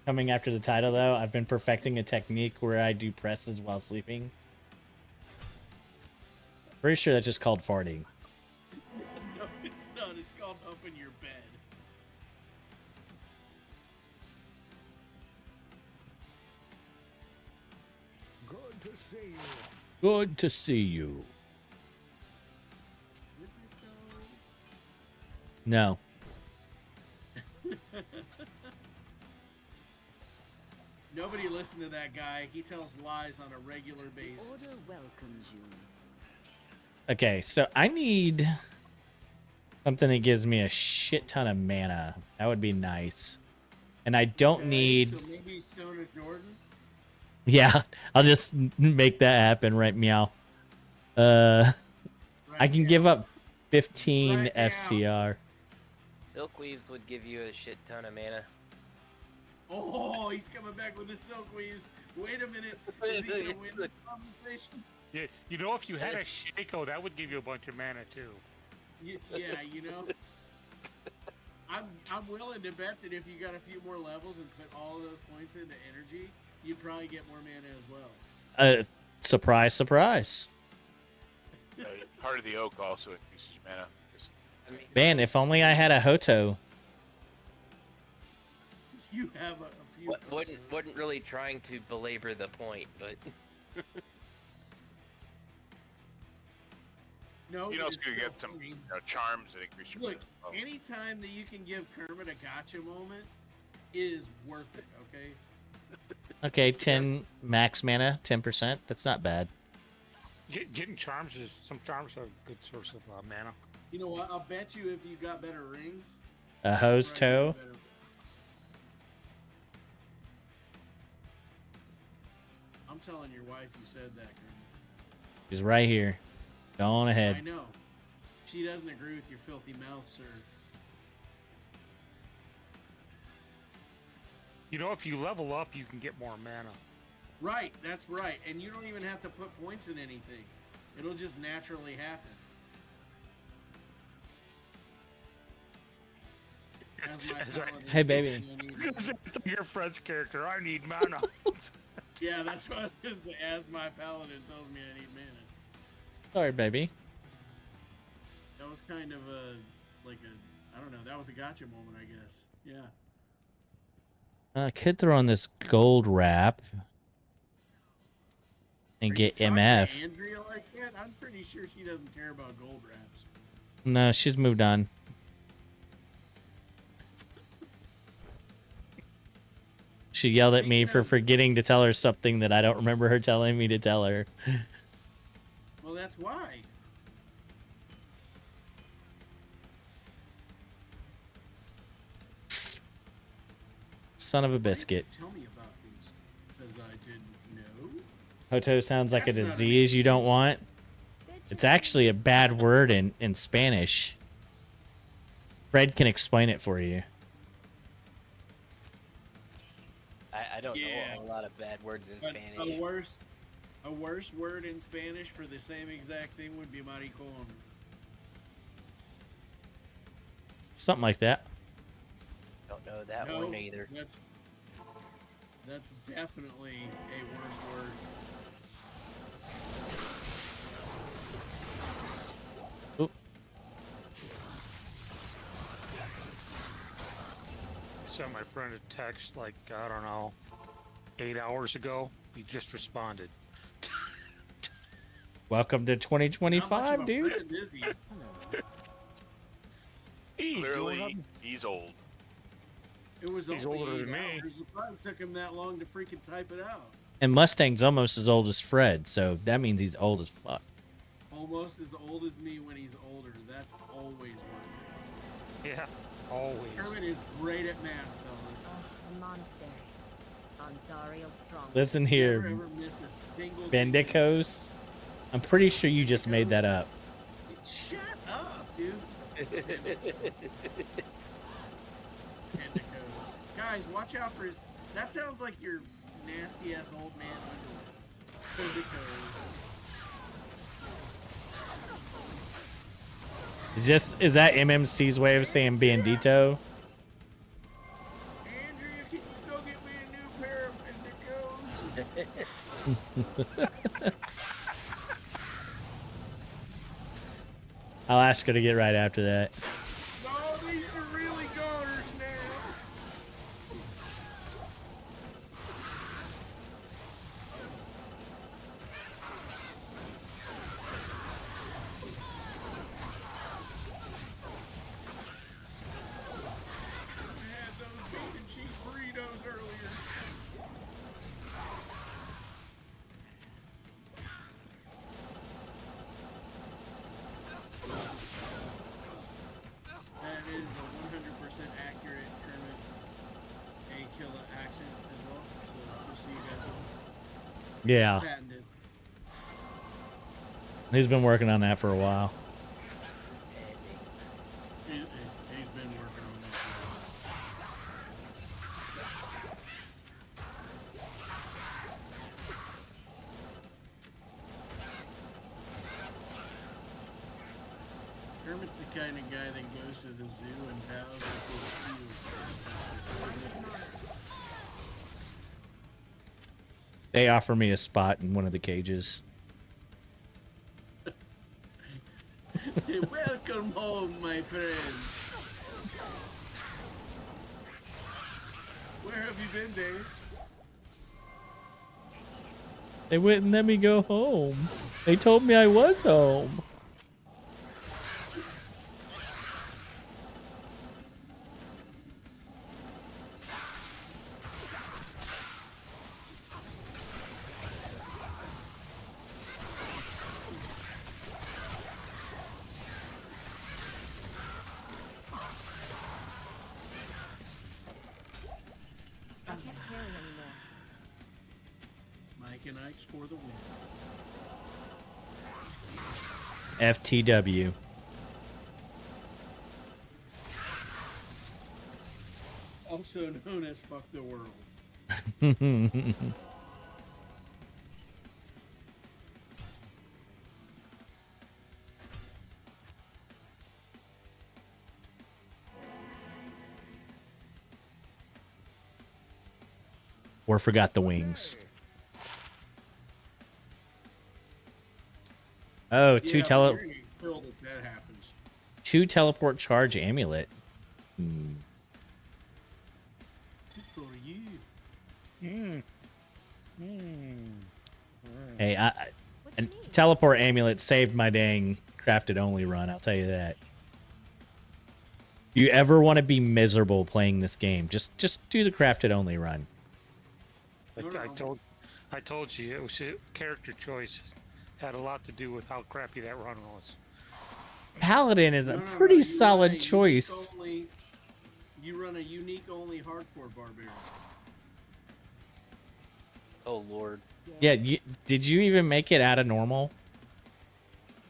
Coming after the title, though, I've been perfecting a technique where I do presses while sleeping. Pretty sure that's just called farting. No, it's not. It's called open your bed. Good to see you. Good to see you. Is it though? No. Nobody listen to that guy. He tells lies on a regular basis. Order welcomes you. Okay, so I need something that gives me a shit ton of mana. That would be nice. And I don't Okay, need... So maybe Stone of Jordan. Yeah, I'll just make that happen right meow. I can give up 15 Right now. FCR. Silkweaves would give you a shit ton of mana. Oh, he's coming back with the Silkweaves. Wait a minute. Is he going to win this conversation? Yeah, you know, if you had a Shaco, that would give you a bunch of mana too. Yeah, you know. I'm willing to bet that if you got a few more levels and put all of those points into energy, you'd probably get more mana as well. Surprise, surprise. Heart of the Oak also increases your mana. Man, if only I had a Hoto. You have a few. Wasn't really trying to belabor the point, but No, You know, it's it's gonna still get some free. charms that increase your Look, mana. anytime that you can give Kermit a gotcha moment is worth it, okay? Okay, 10 max mana, 10%. That's not bad. Getting charms is some charms are a good source of mana. You know what? I'll bet you if you got better rings. A hose you'd toe. probably get better- I'm telling your wife you said that, Kermit. She's right here. Go on I ahead. know. She doesn't agree with your filthy mouth, sir. You know, if you level up, you can get more mana. Right, that's right. And you don't even have to put points in anything. It'll just naturally happen. As my As I- paladin Hey, baby. tells me I need mana. It's your friend's character. I need mana. Yeah, that's what I was going to say. As my paladin tells me I need mana. Sorry, baby. That was kind of I don't know, that was a gotcha moment, I guess. Yeah. I could throw on this gold wrap and Are get you talking MF. to Andrea like that? I'm pretty sure she doesn't care about gold wraps. No, she's moved on. She yelled at me for forgetting to tell her something that I don't remember her telling me to tell her. Well, that's why. Son of a Why didn't you biscuit. tell me about these, because I didn't know. Hoto sounds like a That's not a disease you don't disease. want. It's actually a bad word in Spanish. Fred can explain it for you. I don't Yeah. know a lot of bad words in But Spanish. a worse word in Spanish for the same exact thing would be maricón. Something like that. Don't know that No, one either. That's definitely a worse word. Oop. Sent my friend a text like, I don't know, 8 hours ago. He just responded. Welcome to Not much 2025, of a dude. friend, is he? Clearly, he's old. It was He's only older 8 than me. hours. It probably took him that long to freaking type it out. And Mustang's almost as old as Fred, so that means he's old as fuck. Almost as old as me when he's older. That's always worth Yeah, always. it. Kermit is great at math, fellas. The monastery. Ondariel's strong. Listen Never here, ever miss a single Bendicos. I'm pretty sure you just made that up. Shut up, dude. Bendicos. Guys, watch out for his... That sounds like your nasty-ass old man underwear. Bendicos. Is that MMC's way of saying bandito? Andrea, can you go get me a new pair of Bendicos? I'll ask her to get right after that. No, these are really goners now. I had those beef and cheese burritos earlier. That is a 100% accurate Kermit A. Killa accent as well. So just so you guys know. Yeah, Patented. he's been working on that for a while. Kermit's the kind of guy that goes to the zoo and bows before the seals. They offer me a spot in one of the cages. Welcome home, my friend. Where have you been, Dave? They wouldn't let me go home. They told me I was home. I can't carry anymore. Mike and Ike's for the win. FTW. Also known as fuck the world. Or forgot the wings. Oh, Yeah, but you're gonna get killed if that happens. 2 teleport charge amulet. Hmm. Good for you. Hey, What you and need? teleport amulet saved my dang crafted only run. I'll tell you that. You ever want to be miserable playing this game? Just do the crafted only run. Like I told you, it was character choice had a lot to do with how crappy that run was. Paladin is a No, pretty you solid run a unique choice. only- you run a unique only hardcore barbarian. Oh lord. Yeah, did you even make it out of normal?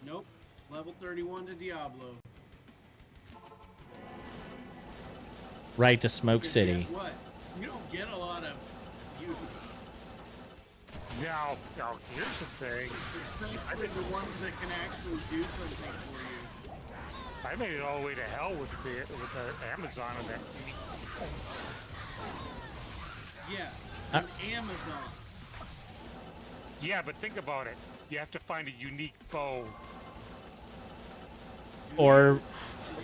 Nope. Level 31 to Diablo. Right to Smoke 'Cause City. Guess what? You don't get a lot of uniques. Now, here's the thing. Especially the ones that can actually do something for you. I made it all the way to hell with the Amazon and that. Yeah, Uh, on Amazon. Yeah, but think about it. You have to find a unique bow Or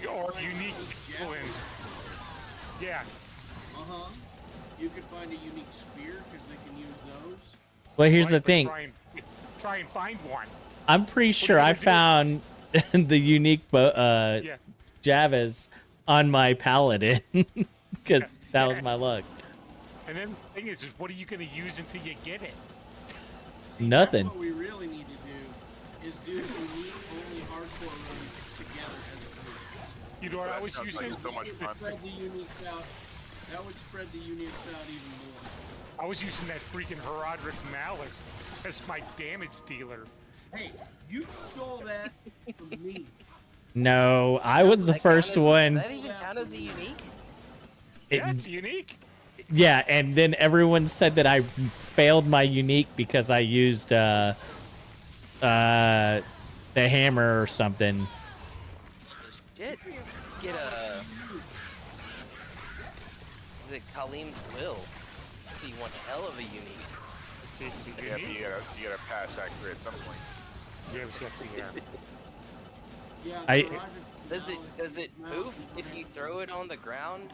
or unique twin. Yeah. Uh-huh. You can find a unique spear because they can use those. well, here's the Right, but thing. Try and find one. I'm pretty sure you I gonna do? found the unique Yeah. Javas on my Paladin because that was my luck. And then the thing is what are you going to use until you get it? See, Nothing. What we really need to do is do unique only hardcore runs together as a group. You know what I was Sounds using? like so much fun. Spread the uniques out. That would spread the uniques out even more. I was using that freaking Herodric Malice as my damage dealer. Hey, you stole that from me. No, I was the That first count as- one. That even count as a unique? Yeah, it's unique. Yeah, and then everyone said that I failed my unique because I used the hammer or something. Shit. Get a. Is it Kaleem's Will? He one hell of a unique. It's Yeah, unique. you gotta pass accurate at some point. Yeah, I- the Roger Does it Mount poof is if you great. throw it on the ground?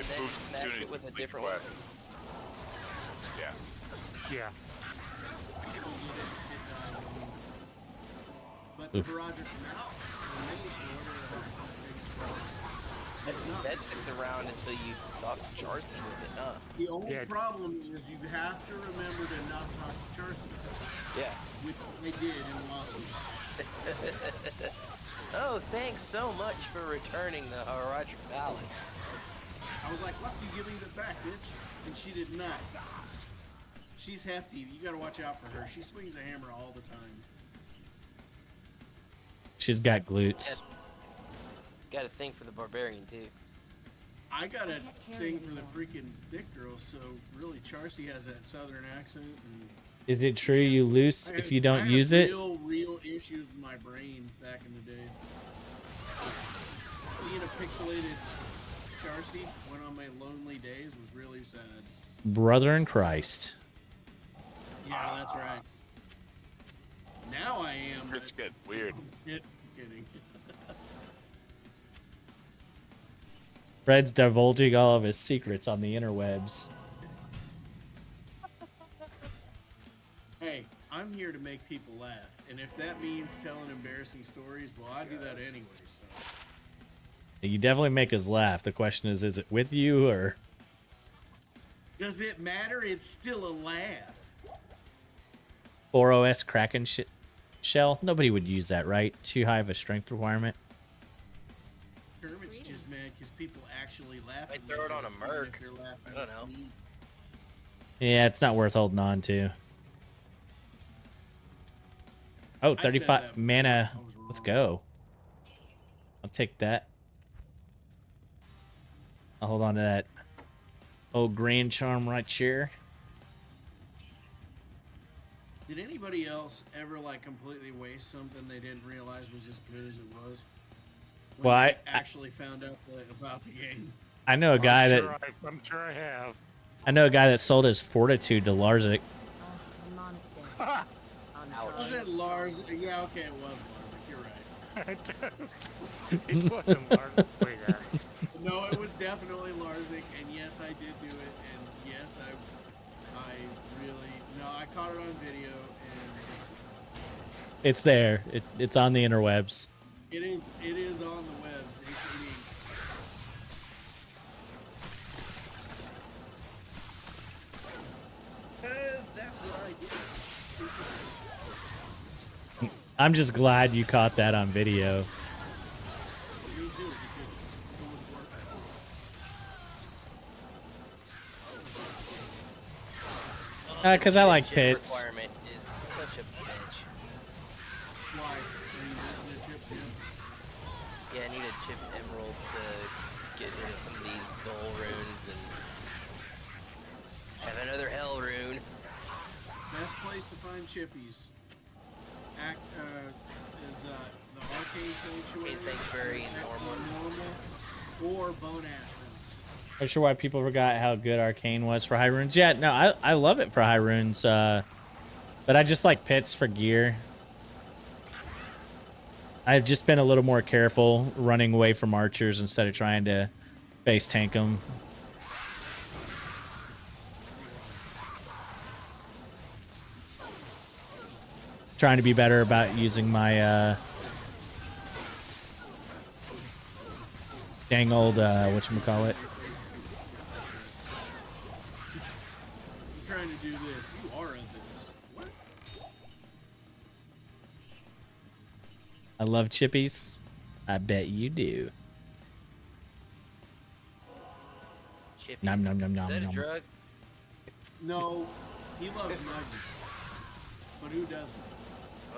It then moves smash as soon as it with a you different quest. Yeah. Yeah. But the Oof. Roger Mount, That sticks around until you talk to Charcy with it, huh? the only Yeah. problem is you have to remember to not talk to Charcy, Yeah. which they did in Lawson. Oh, thanks so much for returning the Herodric Balance. I was like, "Fuck you, give me the back, bitch," and she did not. She's hefty. You gotta watch out for her. She swings a hammer all the time. She's got glutes. Got a thing for the barbarian too. I got a can't carry thing for the anymore. freaking thick girls, so really Charcy has that southern accent. And Is it true you lose I if had- you I don't had use it? real issues with my brain back in the day. Seeing a pixelated Charcy went on my lonely days was really sad. Brother in Christ. Yeah, that's right. Now I am. It's getting weird. Kidding. Fred's divulging all of his secrets on the interwebs. Hey, I'm here to make people laugh, and if that means telling embarrassing stories, well, I do that anyway. So. You definitely make us laugh. The question is it with you or? Does it matter? It's still a laugh. 4OS Kraken shell? Nobody would use that, right? Too high of a strength requirement. Kermit's just mad because people actually laugh. Might throw it on a Merc. I don't know. Yeah, it's not worth holding on to. Oh, 35 mana. Let's go. I'll take that. I'll hold on to that old Grand Charm right here. Did anybody else ever like completely waste something they didn't realize was as good as it was? When Well, they actually found out about the game. I know a guy I'm sure I have. I know a guy that sold his Fortitude to Larzik. Was it Lars? Yeah, okay, it was Lars. You're right. It wasn't Lars. Wait, No, it was definitely Larzik, and yes, I did do it, and yes, I really, no, I caught it on video, and It's there. It's on the interwebs. it is on the webs. Because that's what I do. I'm just glad you caught that on video. Me too, because it would work. Because I like Chip pits. requirement is such a bitch. Why? Are you missing a chip, Jim? Yeah, I need a chip emerald to get rid of some of these goal runes and have another hell rune. Best place to find chippies. Is the Arcane Sanctuary. Arcane Sanctuary and normal, or Bone Ash runes. I'm sure why people forgot how good Arcane was for high runes. Yeah, no, I love it for high runes. But I just like pits for gear. I've just been a little more careful running away from archers instead of trying to base tank them. Trying to be better about using my dang old whatchamacallit. I'm trying to do this. You are into this. What? I love chippies. I bet you do. Chippies. Nom nom nom nom Is that a nom. drug? No, he loves nuggets. But who doesn't?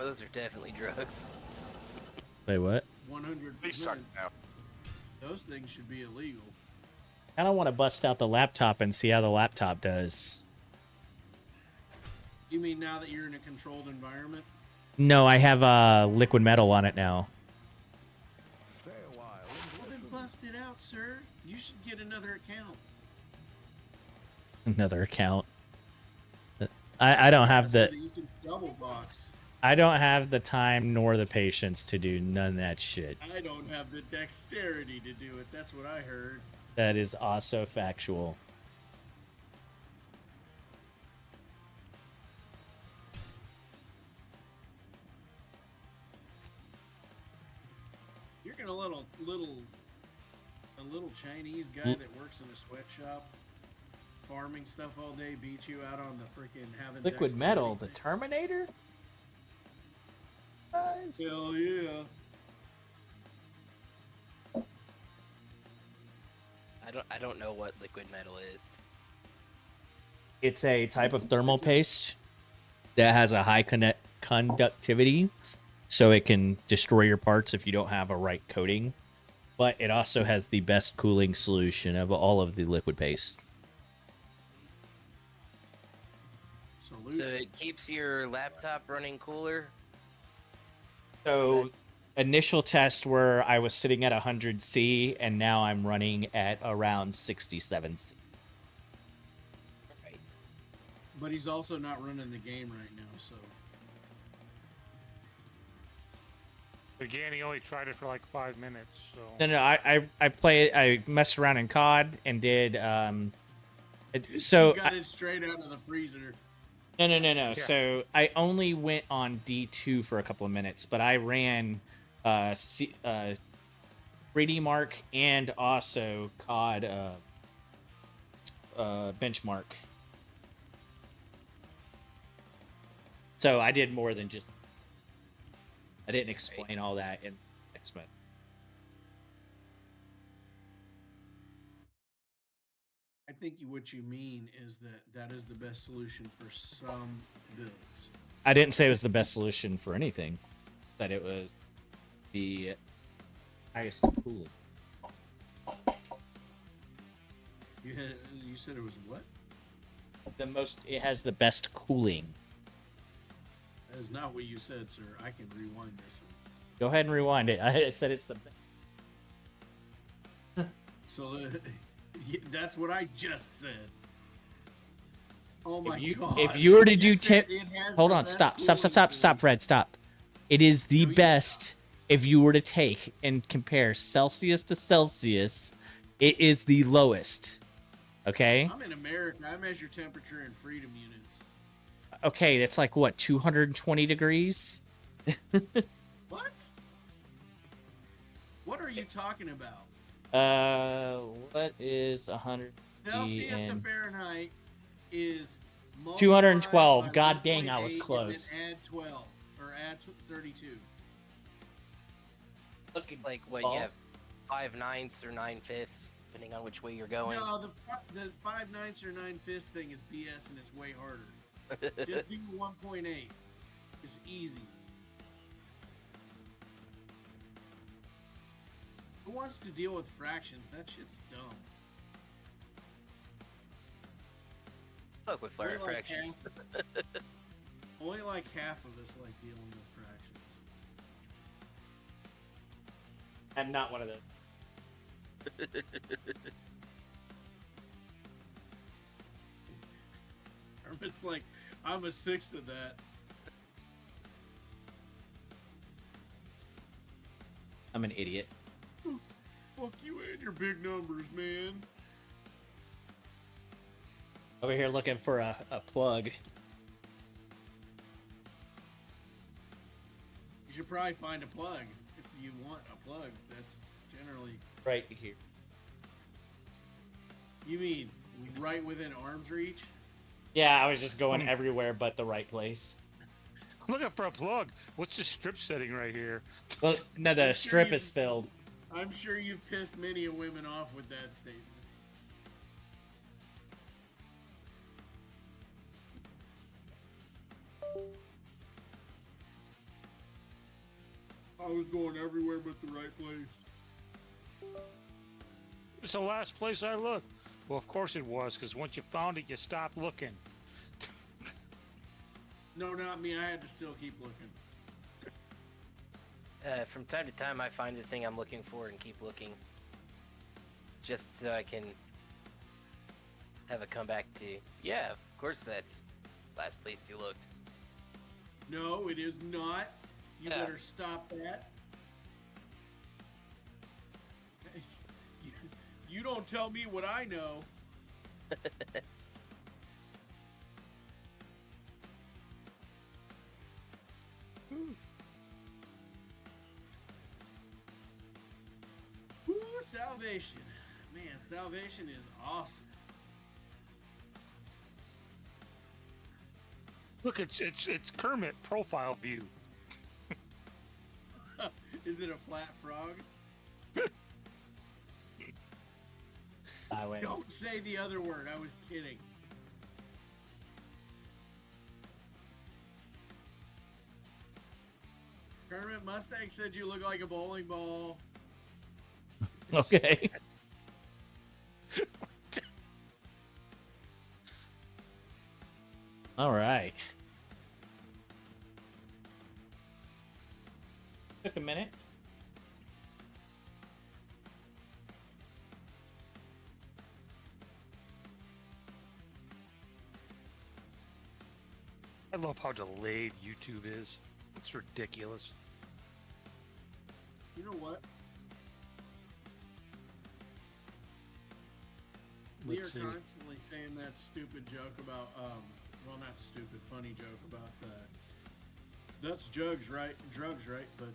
Oh, those are definitely drugs. Wait, what? 100%. They suck now. Those things should be illegal. I don't want to bust out the laptop and see how the laptop does. You mean now that you're in a controlled environment? No, I have liquid metal on it now. Stay a while. Well, then bust it out, sir. You should get another account. Another account. I don't have So the that you can double box. I don't have the time nor the patience to do none of that shit. I don't have the dexterity to do it. That's what I heard. That is also factual. You're gonna let a little Chinese guy that works in a sweatshop farming stuff all day beat you out on the freaking having Liquid dexterity metal, the thing. Terminator? Hell yeah. I don't know what liquid metal is. It's a type of thermal paste that has a high conductivity, so it can destroy your parts if you don't have a right coating. But it also has the best cooling solution of all of the liquid paste. So it keeps your laptop running cooler. So initial test where I was sitting at 100C, and now I'm running at around 67C. Right. But he's also not running the game right now, so. Again, he only tried it for like 5 minutes, so. No, I messed around in COD and did so You got it straight out of the freezer. no. Yeah. So I only went on D2 for a couple of minutes, but I ran 3D Mark and also COD benchmark. So I did more than just. I didn't explain all that in X-Men. I think what you mean is that is the best solution for some builds. I didn't say it was the best solution for anything. That it was the highest cooling. You said it was what? It has the best cooling. That is not what you said, sir. I can rewind this. Go ahead and rewind it. I said it's the best. So that's what I just said. Oh my god! If you were to do said hold on, stop, Fred, stop. It is the best. If you were to take and compare Celsius to Celsius, it is the lowest. Okay. I'm in America. I measure temperature in freedom units. Okay, that's like what, 220 degrees? What? What are you talking about? What is 100? Celsius to Fahrenheit is 212. God dang, I was close. And then add 12 or add 32. It's like what you have 5/9 or 9/5, depending on which way you're going. No, the 5/9 or 9/5 thing is BS and it's way harder. Just do 1.8. It's easy. Who wants to deal with fractions? That shit's dumb. Fuck with flare fractions. Only like half of us like dealing with fractions. I'm not one of those. It's like, I'm a sixth of that. I'm an idiot. Fuck you and your big numbers, man. Over here looking for a plug. You should probably find a plug. If you want a plug, that's generally... Right here. You mean right within arm's reach? Yeah, I was just going everywhere but the right place. I'm looking for a plug. What's the strip setting right here? Well, no, the strip is filled. I'm sure you've pissed many a women off with that statement. I was going everywhere but the right place. It's the last place I looked. Well, of course it was, because once you found it, you stopped looking. No, not me. I had to still keep looking. From time to time, I find the thing I'm looking for and keep looking. Just so I can have a comeback to, yeah, of course that's last place you looked. No, it is not. You better stop that. You don't tell me what I know. Ooh, salvation. Man, salvation is awesome. Look, it's Kermit profile view. Is it a flat frog? Don't say the other word. I was kidding. Kermit Mustang said you look like a bowling ball. Okay. All right. Took a minute. I love how delayed YouTube is. It's ridiculous. You know what? We are Let's see. constantly saying that stupid joke about, well, not stupid, funny joke about that's drugs, right? Drugs, right? But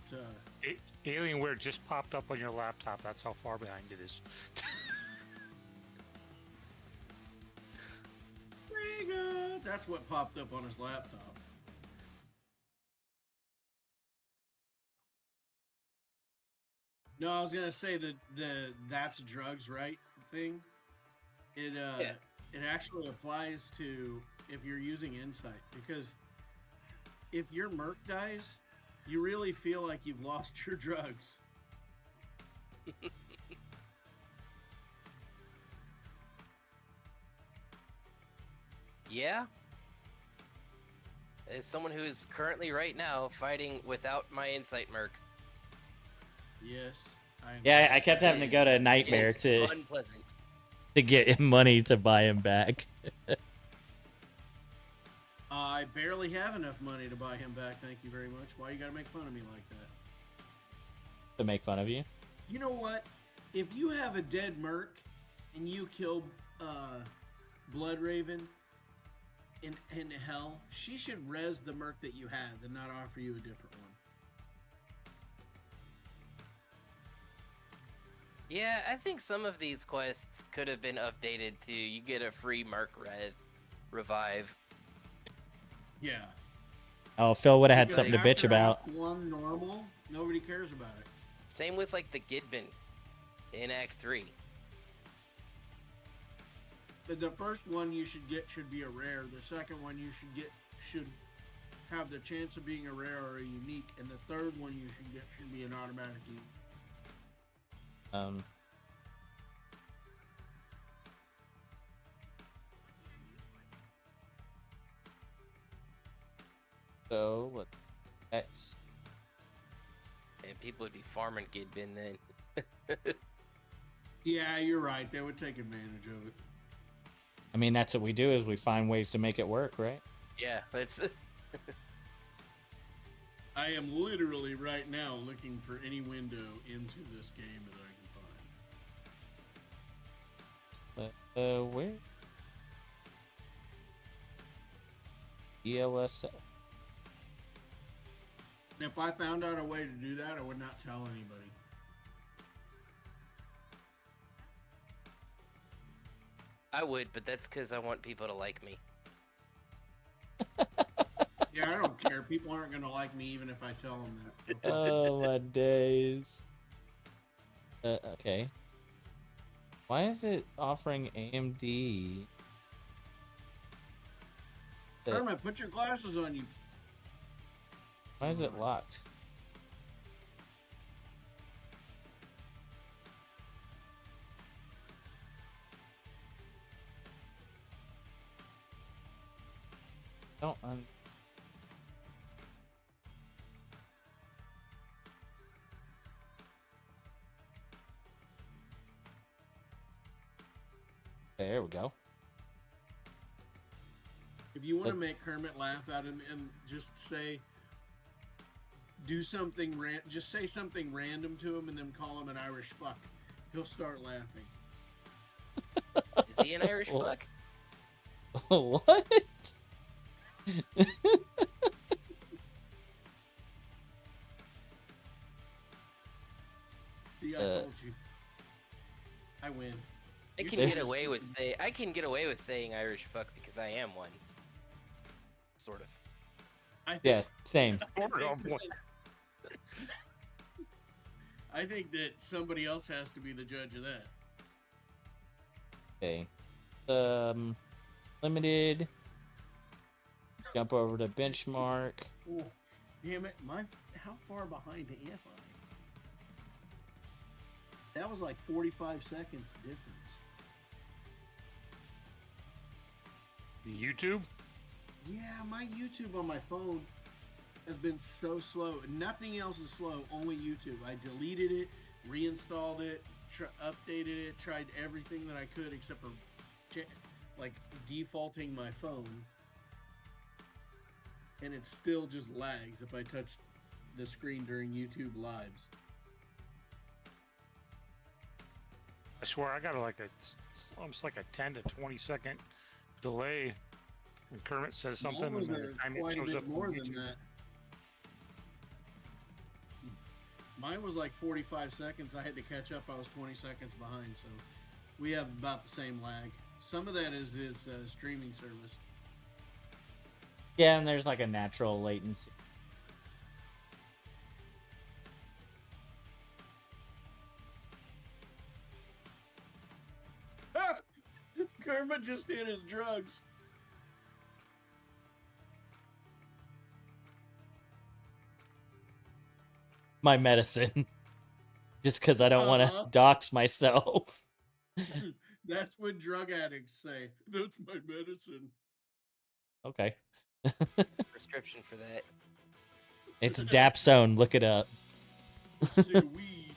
Alienware just popped up on your laptop. That's how far behind it is. that's what popped up on his laptop. No, I was gonna say the that's drugs, right thing. It it actually applies to if you're using Insight, because if your merc dies, you really feel like you've lost your drugs. Yeah. As someone who is currently right now fighting without my insight merc. Yes. Yeah, I kept having to go to Nightmare It's to unpleasant. get him money to buy him back. I barely have enough money to buy him back, thank you very much. Why you gotta make fun of me like that? To make fun of you? You know what? If you have a dead merc and you kill Blood Raven in hell, she should res the merc that you have and not offer you a different one. Yeah, I think some of these quests could have been updated to you get a free merc revive. Yeah. Oh, Phil would have had Because something to after bitch about. Act 1 normal, nobody cares about it. Same with like the Gidbin in Act 3. The first one you should get should be a rare. The second one you should have the chance of being a rare or a unique, and the third one you should get should be an automatic E. So let's. And people would be farming Gidbin then. Yeah, you're right. They would take advantage of it. I mean, that's what we do, is we find ways to make it work, right? Yeah, that's. I am literally right now looking for any window into this game that I can find. Where? ELSF. And if I found out a way to do that, I would not tell anybody. I would, but that's because I want people to like me. Yeah, I don't care. People aren't going to like me even if I tell them that. Oh, my days. Okay. Why is it offering AMD? Herman, put your glasses on, you. Why is it locked? Don't There we go. If you want to make Kermit laugh at him and just say, just say something random to him and then call him an Irish fuck, he'll start laughing. Is he an Irish fuck? What? See, I told you. I win. I can get away with saying Irish fuck because I am one. Sort of. Yeah, same. I think that somebody else has to be the judge of that. Okay. Limited. Jump over to benchmark. Oh, damn it! How far behind am I? That was like 45 seconds difference. YouTube? Yeah, my YouTube on my phone. has been so slow. Nothing else is slow, only YouTube. I deleted it, reinstalled it, updated it, tried everything that I could except for like defaulting my phone. And it still just lags if I touch the screen during YouTube lives. I swear I got almost like a 10 to 20 second delay when Kermit says something and Mine was by the time it quite a shows bit up more on than YouTube. that. Mine was like 45 seconds. I had to catch up. I was 20 seconds behind, so we have about the same lag. Some of that is his streaming service. Yeah, and there's like a natural latency. Kermit just hit his drugs. My medicine. Just because I don't want to Uh-huh. dox myself. That's what drug addicts say. That's my medicine. Okay. Prescription for that. It's Dapsone. Look it up. Say weed.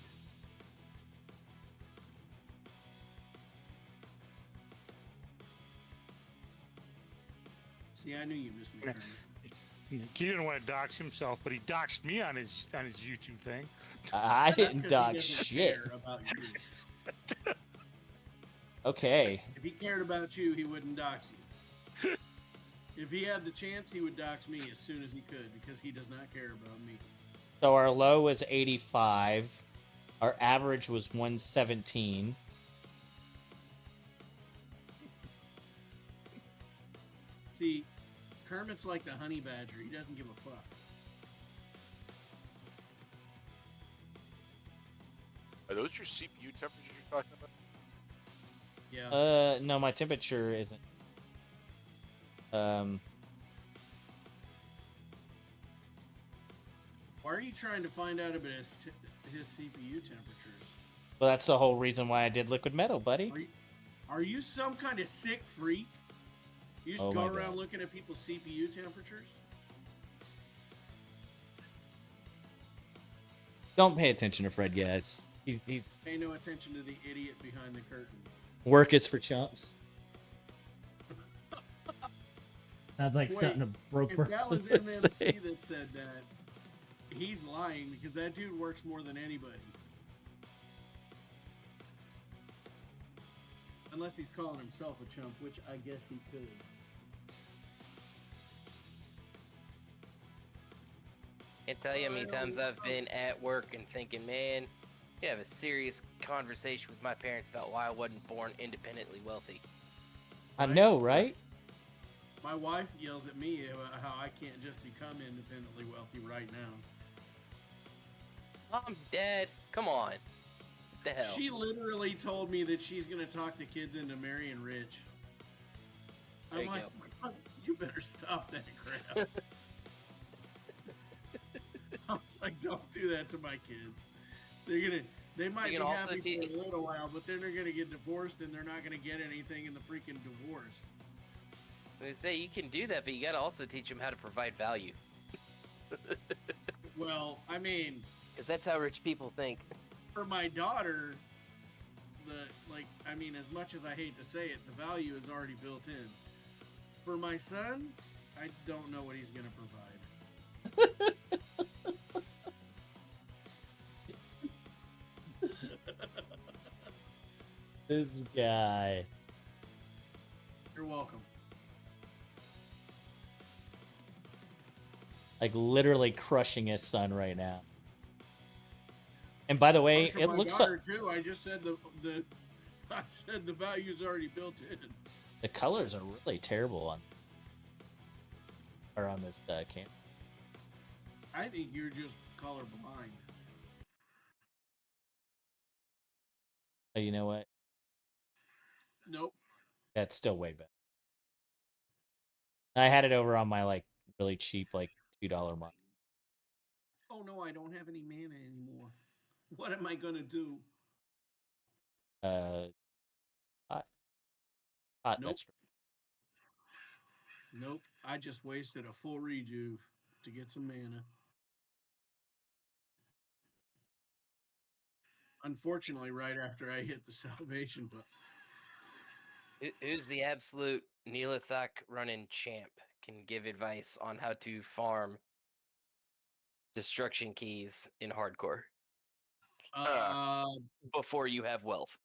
See, I knew you missed me, Kermit. He didn't want to dox himself, but he doxed me on his YouTube thing. I That's didn't 'cause he dox doesn't shit. care about you. Okay. If he cared about you, he wouldn't dox you. If he had the chance, he would dox me as soon as he could because he does not care about me. So our low was 85. Our average was 117. See, Kermit's like the honey badger. He doesn't give a fuck. Are those your CPU temperatures you're talking about? Yeah. No, my temperature isn't. Why are you trying to find out about his CPU temperatures? Well, that's the whole reason why I did liquid metal, buddy. Are you some kind of sick freak? You just Oh go my around God. looking at people's CPU temperatures? Don't pay attention to Fred, guys. He's Pay no attention to the idiot behind the curtain. work is for chumps. Sounds like Wait, something a broke If that person was would MMC say. that said that, he's lying because that dude works more than anybody. Unless he's calling himself a chump, which I guess he could. Can't tell you how many times I've been at work and thinking, man, you have a serious conversation with my parents about why I wasn't born independently wealthy. I know, right? My wife yells at me about how I can't just become independently wealthy right now. Mom, Dad, come on. What the hell? She literally told me that she's going to talk the kids into marrying rich. There I'm you like, go. you better stop that crap. I was like, don't do that to my kids. They might be You can also happy for a little while, but then they're gonna get divorced and they're not gonna get anything in the freaking divorce. They say you can do that, but you gotta also teach them how to provide value. Well, I mean, Because that's how rich people think. for my daughter, as much as I hate to say it, the value is already built in. For my son, I don't know what he's gonna provide. This guy. You're welcome. Like literally crushing his son right now. And by the way, For it my looks like daughter too. I just said I said the value's already built in. the colors are really terrible on this camera. I think you're just colorblind. Oh, you know what? Nope. That's still way better. I had it over on my like really cheap like $2 monitor. Oh no, I don't have any mana anymore. What am I gonna do? Hot. Nope. That's Nope. I just wasted a full rejuve to get some mana. Unfortunately, right after I hit the salvation button. Who's the absolute Neolithok running champ? Can give advice on how to farm destruction keys in hardcore before you have wealth.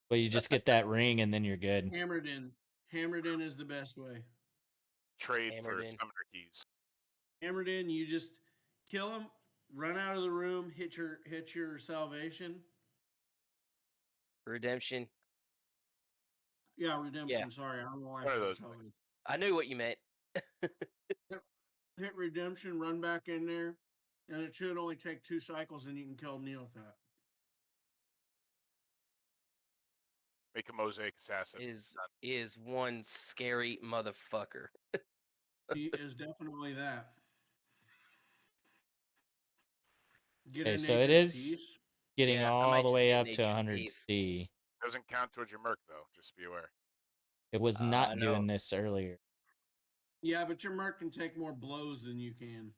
But you just get that ring and then you're good. Hammered in. Hammered in is the best way. Trade Hammered for in. summoner keys. Hammered in, you just kill him, run out of the room, hit your salvation. Redemption. Yeah, redemption. Yeah. Sorry, I don't know why I One of said those salvation. I knew what you meant. Hit redemption, run back in there, and it should only take 2 cycles, and you can kill Neothak. Make a mosaic assassin. Is one scary motherfucker. He is definitely that. Get Okay, in so it Nature's is Peace. getting Yeah, I all might the just way get up to Nature's 100 Peace. C. Doesn't count towards your merc though. Just be aware. It was I not know. doing this earlier. Yeah, but your merc can take more blows than you can.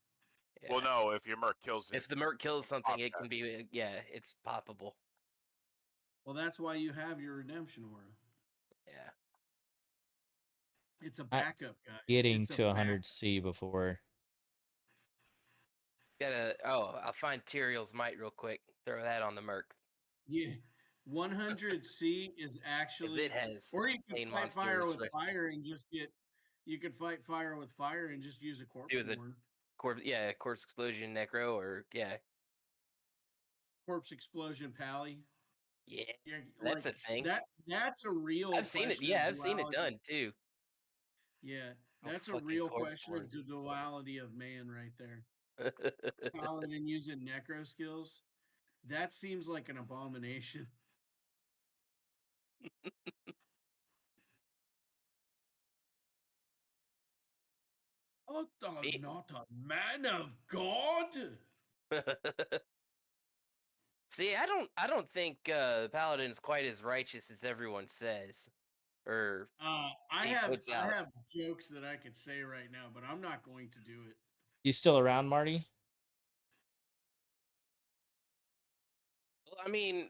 Yeah. Well, no, if your merc kills it. If the merc kills something, it that. can be it's poppable. Well, that's why you have your redemption aura. Yeah. It's a I- backup, guys. Getting It's a to 100 C before. I'll find Tyrael's Might real quick. Throw that on the merc. Yeah. 100 C is actually it has or you can plain fight fire with monsters, fire and just get you could fight fire with fire and just use a corpse Do the- warn. Corpse Explosion Necro or Corpse explosion pally. Yeah. Yeah, That's like, a thing. That's a real I've seen it. question Yeah, of I've seen it duality. done too. Yeah, Oh, that's a fucking real corpse question warn. of the duality of man right there. Paladin using necro skills. That seems like an abomination. Oh, not a man of God. See, I don't think the Paladin is quite as righteous as everyone says. Or I he have puts out. jokes that I could say right now, but I'm not going to do it. You still around, Marty? Well, I mean,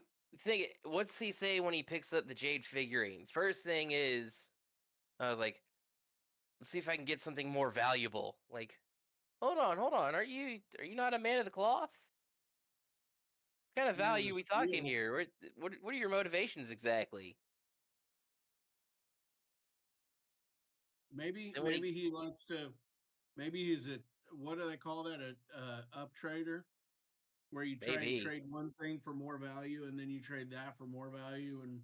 what's he say when he picks up the Jade figurine? First thing is, I was like, let's see if I can get something more valuable. Like, hold on. Are you not a man of the cloth? What kind of Man of value the we talking steel. here? What are your motivations exactly? Maybe And when he likes to. Maybe he's a what do they call that? A up trader, where you try and Maybe. trade one thing for more value, and then you trade that for more value, and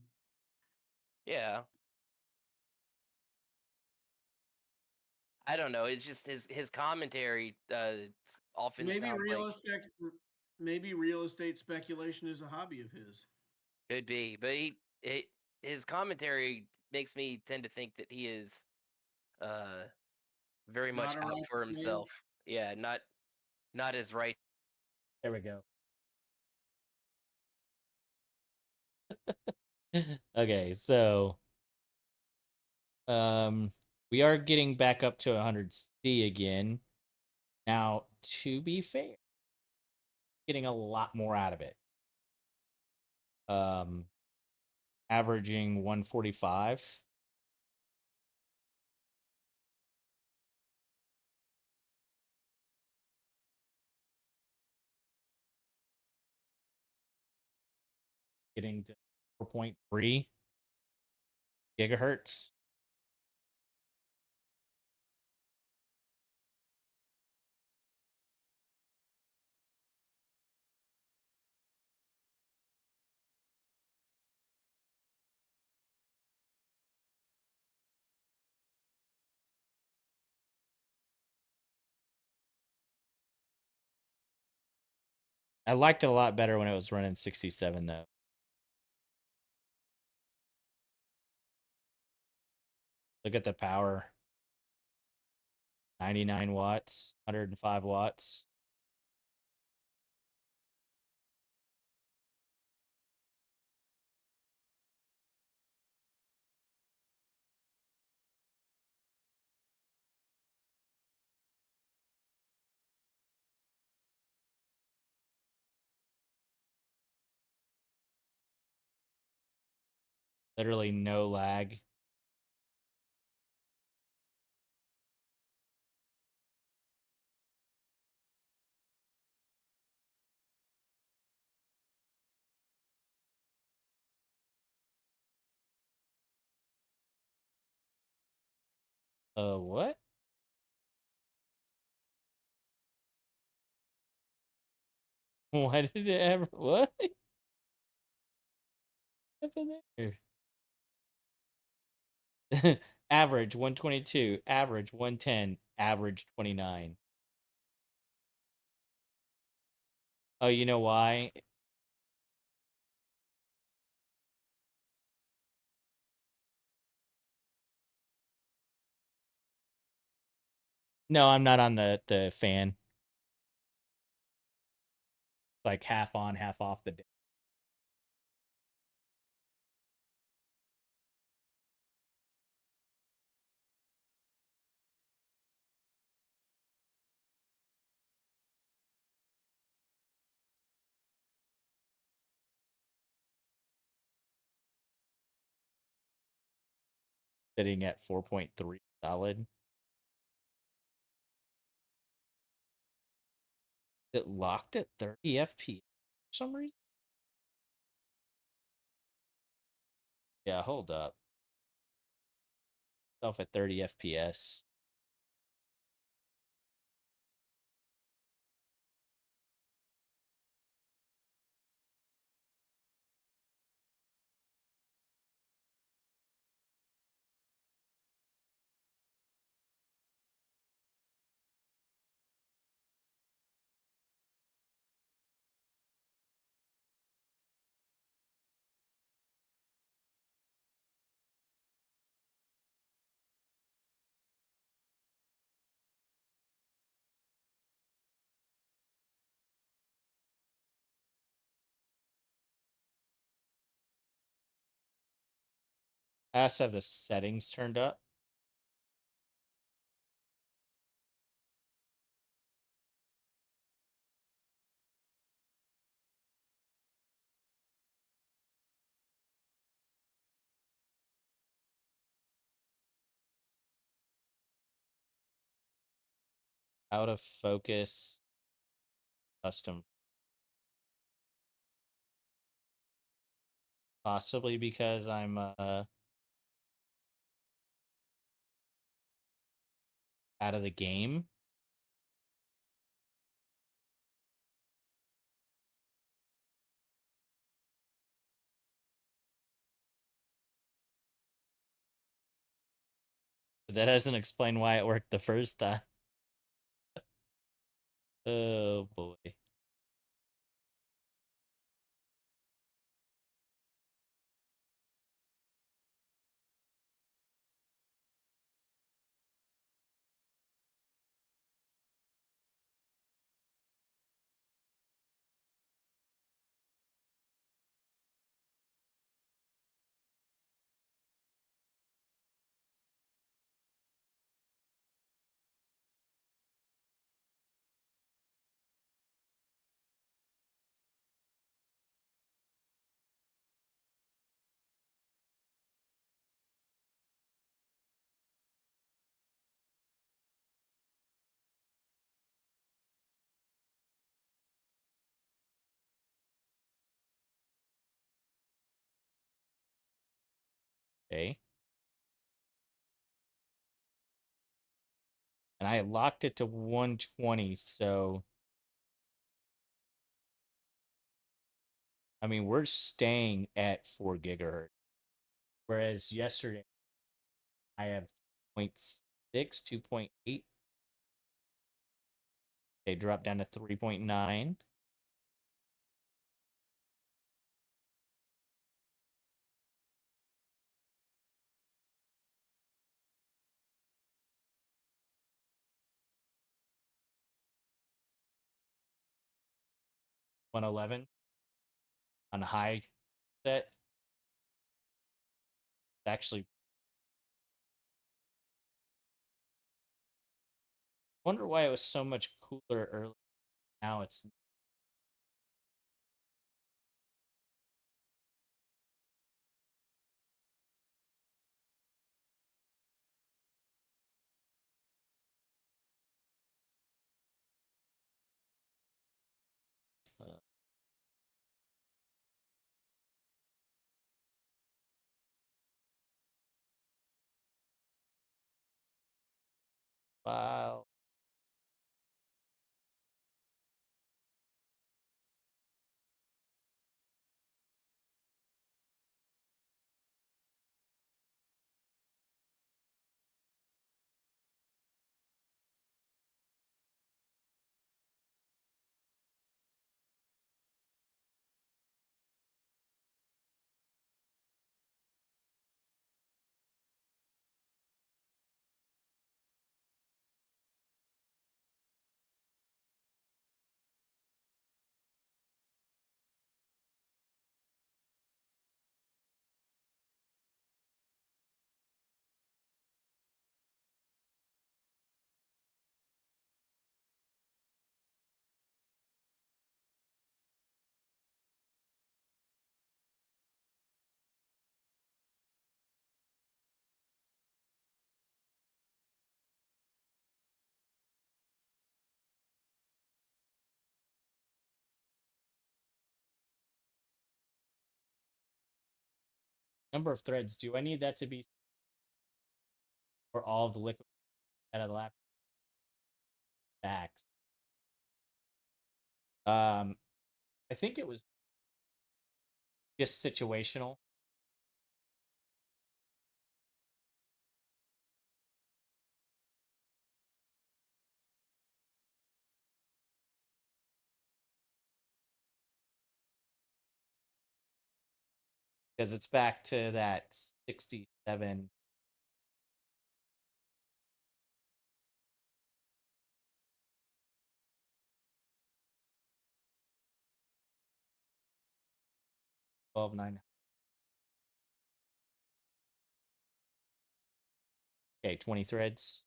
Yeah. I don't know. It's just his commentary often maybe sounds like real estate speculation is a hobby of his. could be, but his commentary makes me tend to think that he is very much Not a out righteous for man. himself. Yeah, not as right. There we go. Okay, so we are getting back up to 100 C again. Now, to be fair, getting a lot more out of it. Averaging 145. Getting to 4.3 gigahertz. I liked it a lot better when it was running 67 though. Look at the power. 99 watts, 105 watts. Literally no lag. What? Why did it ever? What happened there? Average 122, average 110, average 29. Oh, you know why? No, I'm not on the fan. Like half on, half off the day. Sitting at 4.3 solid. It locked at 30 FPS for some reason. Yeah, hold up. Self at 30 FPS. I also have the settings turned up. Out of focus. Custom. Possibly because I'm out of the game. But that doesn't explain why it worked the first time. Oh boy. Okay. And I locked it to 120, so I mean we're staying at 4 gigahertz. Whereas yesterday I have 0.6, 2.8. They dropped down to 3.9. $111 on high set. It's actually wonder why it was so much cooler earlier. Now it's File. Number of threads. Do I need that to be for all of the liquid out of the lap backs? I think it was just situational. Because it's back to that 67. Twelve nine. Okay, 20 threads.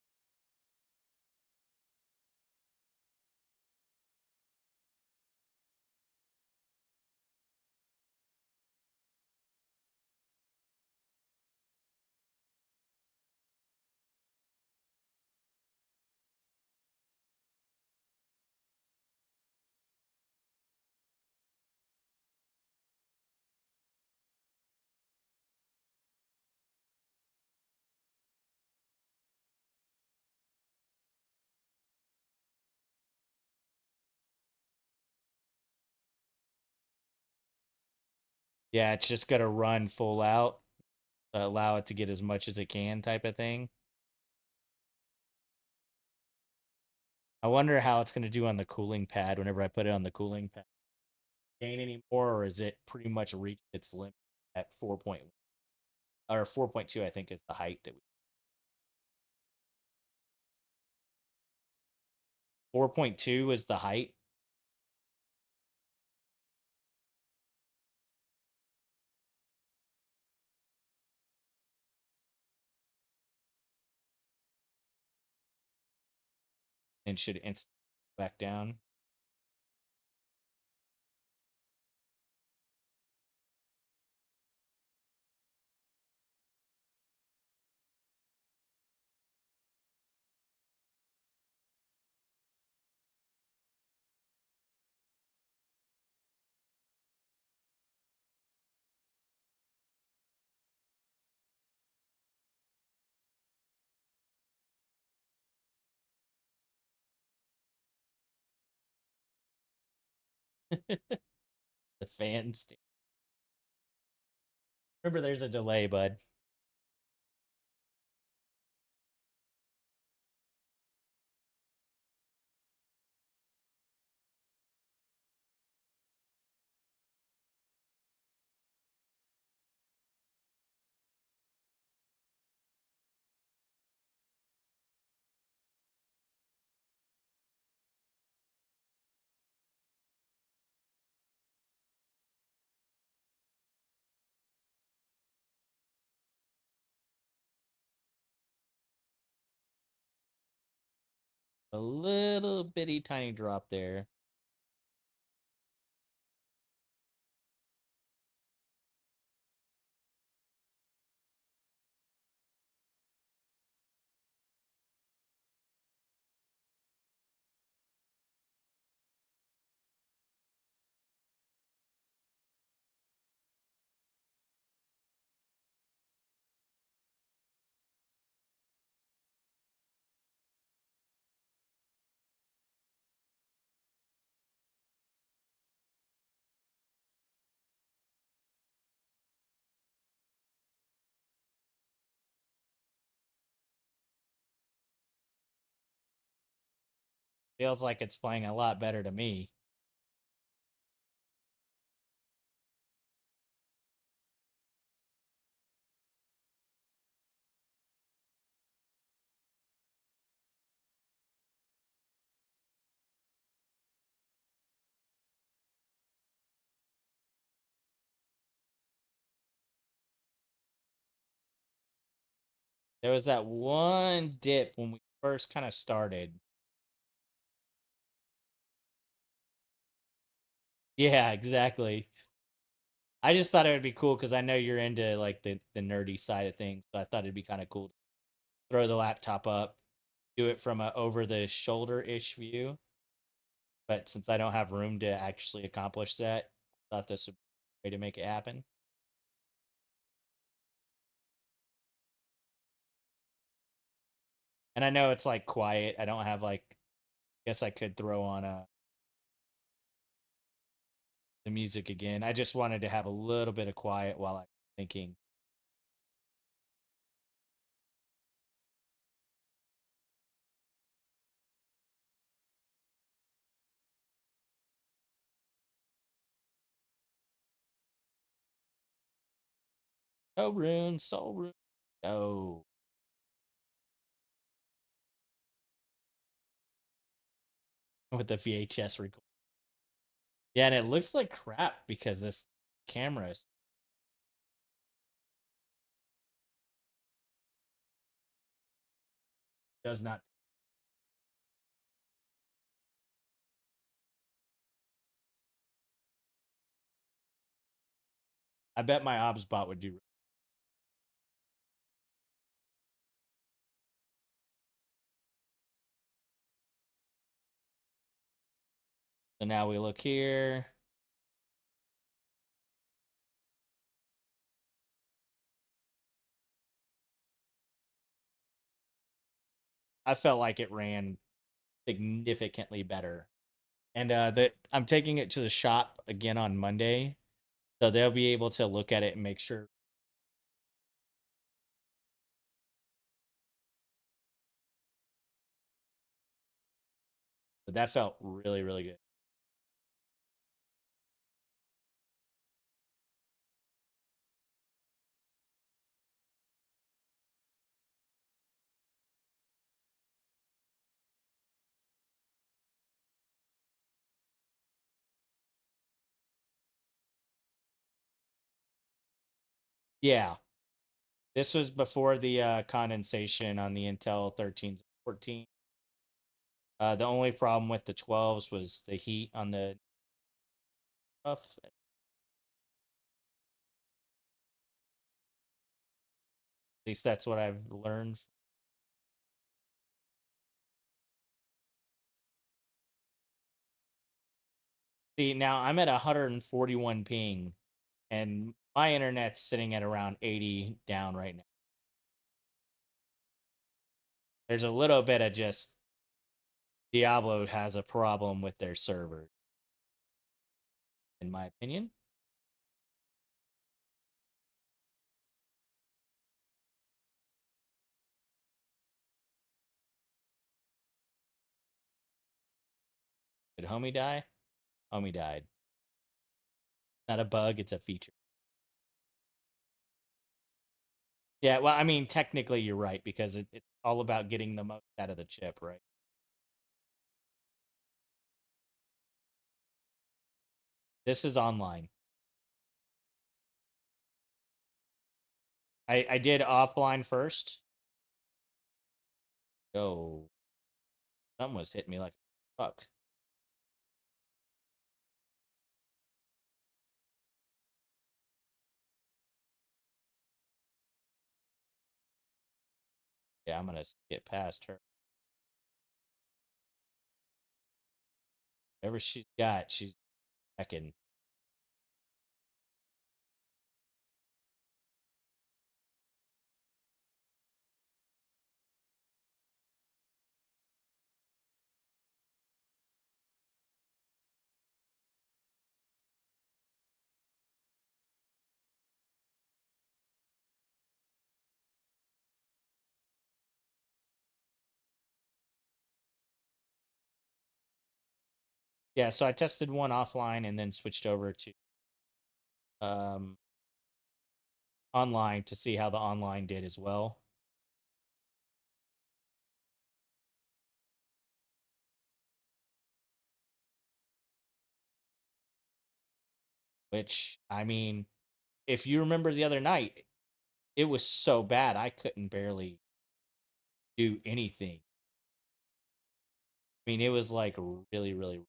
Yeah, it's just got to run full out, allow it to get as much as it can, type of thing. I wonder how it's going to do on the cooling pad whenever I put it on the cooling pad. Gain any more, or is it pretty much reached its limit at 4.1 or 4.2? I think is the height that we. 4.2 is the height. And should instantly back down. The fans. Remember, there's a delay, bud. A little bitty tiny drop there. Feels like it's playing a lot better to me. There was that one dip when we first kind of started. Yeah, exactly. I just thought it would be cool because I know you're into like the nerdy side of things. So I thought it'd be kind of cool to throw the laptop up, do it from a over the shoulder ish view. But since I don't have room to actually accomplish that, I thought this would be a way to make it happen. And I know it's like quiet. I don't have like, I guess I could throw on the music again. I just wanted to have a little bit of quiet while I'm thinking. Oh, Rune, Soul Rune. Oh. With the VHS record. Yeah, and it looks like crap because this camera does not. I bet my obs bot would do. So now we look here. I felt like it ran significantly better. And I'm taking it to the shop again on Monday. So they'll be able to look at it and make sure. But that felt really, really good. Yeah. This was before the condensation on the Intel 13s and 14. The only problem with the 12s was the heat on the stuff. At least that's what I've learned. See, now I'm at 141 ping, and my internet's sitting at around 80 down right now. There's a little bit of just Diablo has a problem with their server, in my opinion. Did homie die? Homie died. Not a bug, it's a feature. Yeah, well, I mean, technically you're right because it's all about getting the most out of the chip, right? This is online. I did offline first. Oh, something was hitting me like a truck. Yeah, I'm gonna get past her. Whatever she's got, she's checking. Yeah, so I tested one offline and then switched over to um online to see how the online did as well. Which, I mean, if you remember the other night, it was so bad I couldn't barely do anything. I mean, it was like really, really.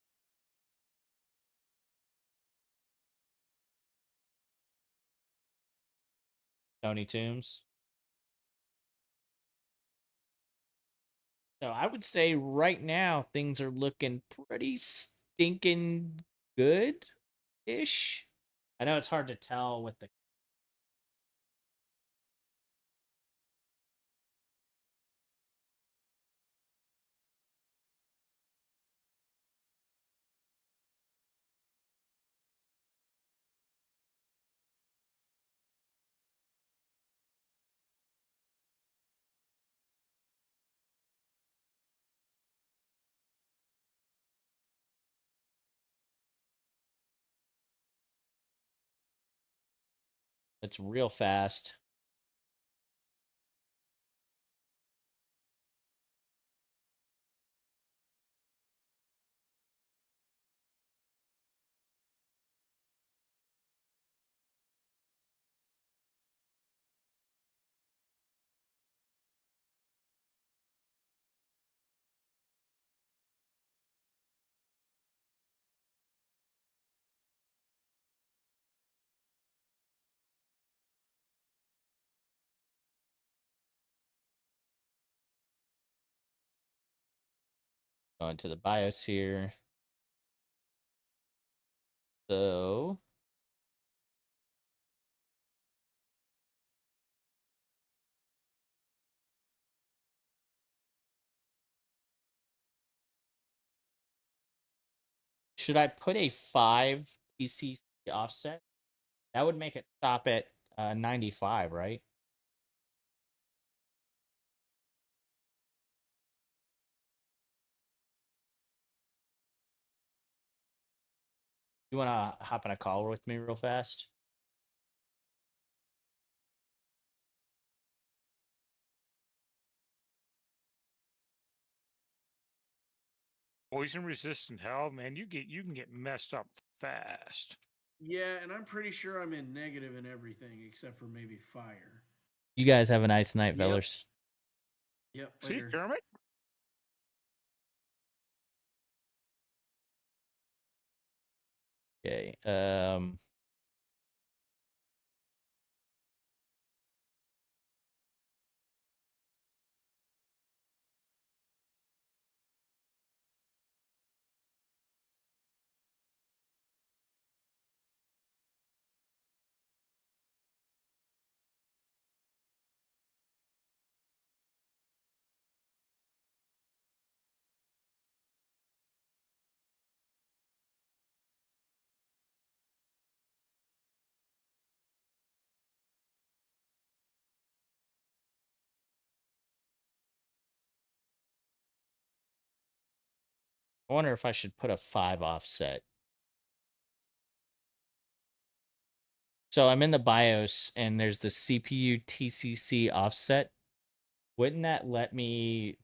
Tony Toombs. So I would say right now things are looking pretty stinking good ish. I know it's hard to tell with the it's real fast. Going to the BIOS here. So should I put a 5 TCC offset? That would make it stop at 95, right? You want to hop on a call with me real fast? Poison resistant hell, man, you can get messed up fast. Yeah, and I'm pretty sure I'm in negative in everything except for maybe fire. You guys have a nice night, Yep. fellas. Yep. See, Later. Kermit? Okay. I wonder if I should put a 5 offset. So I'm in the BIOS and there's the CPU TCC offset. Wouldn't that let me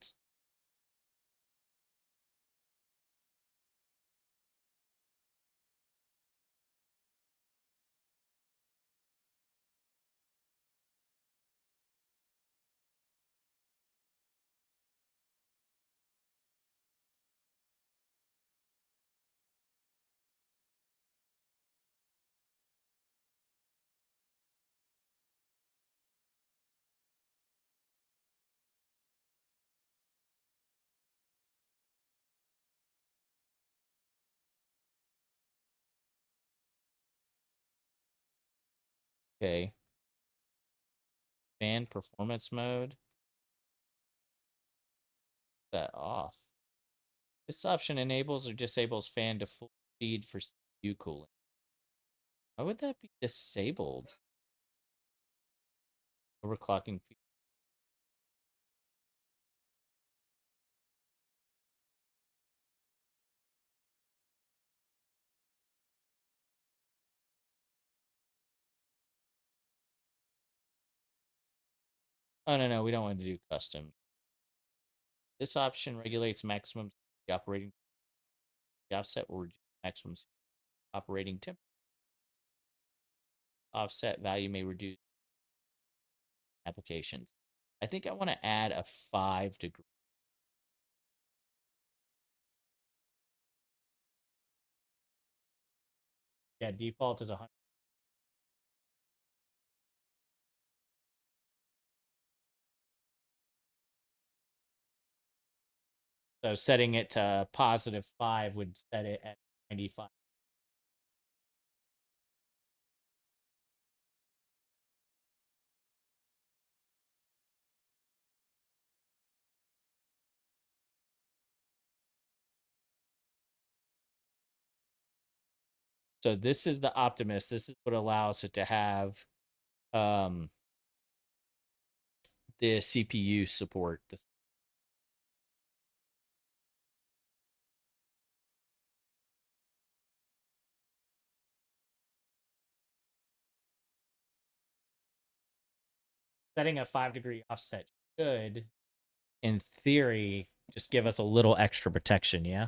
okay. Fan performance mode. That off. This option enables or disables fan to full speed for CPU cooling. Why would that be disabled? Overclocking. Oh, no, we don't want to do custom. This option regulates maximum operating. The offset will reduce maximum operating temperature. Offset value may reduce applications. I think I want to add a 5 degree. Yeah, default is 100. So setting it to +5 would set it at 95. So this is the Optimus. This is what allows it to have the CPU support. Setting a 5 degree offset should, in theory, just give us a little extra protection, yeah?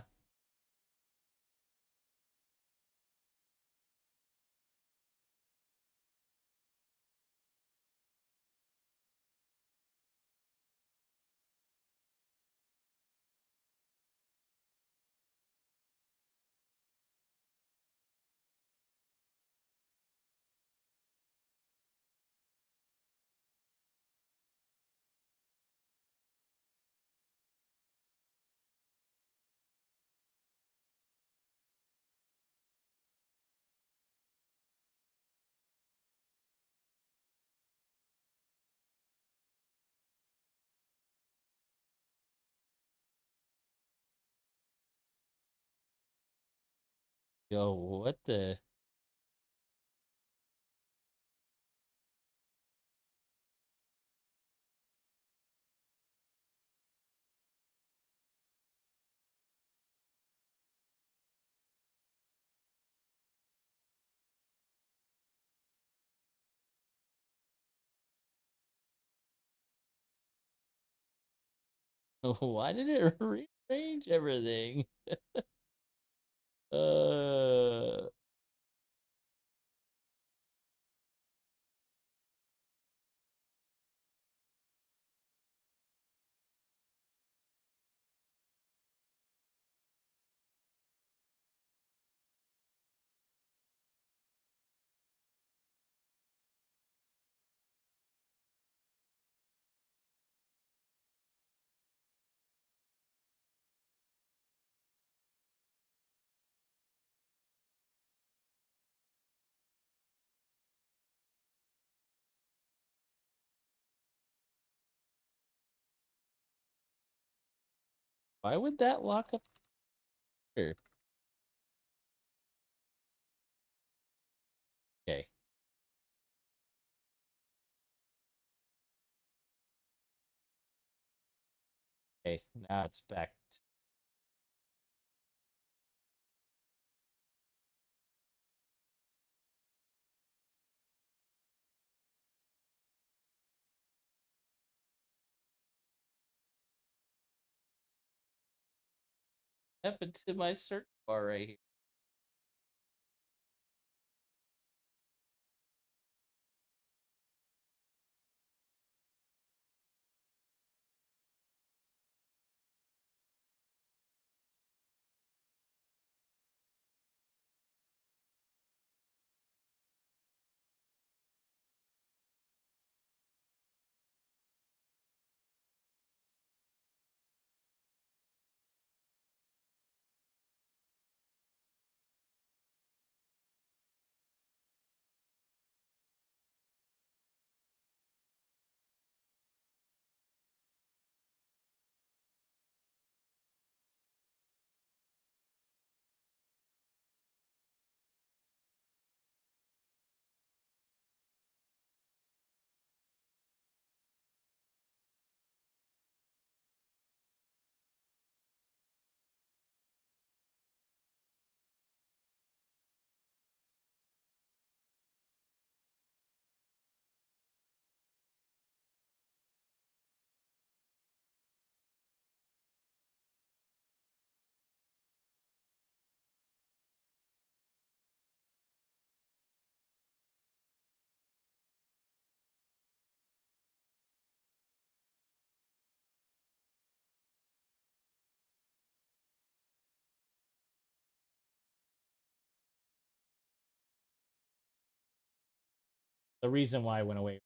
Yo, what the? Why did it rearrange everything? uh Why would that lock up here? Okay. Okay, now it's back. Happened to my search bar right here. the reason why I went away.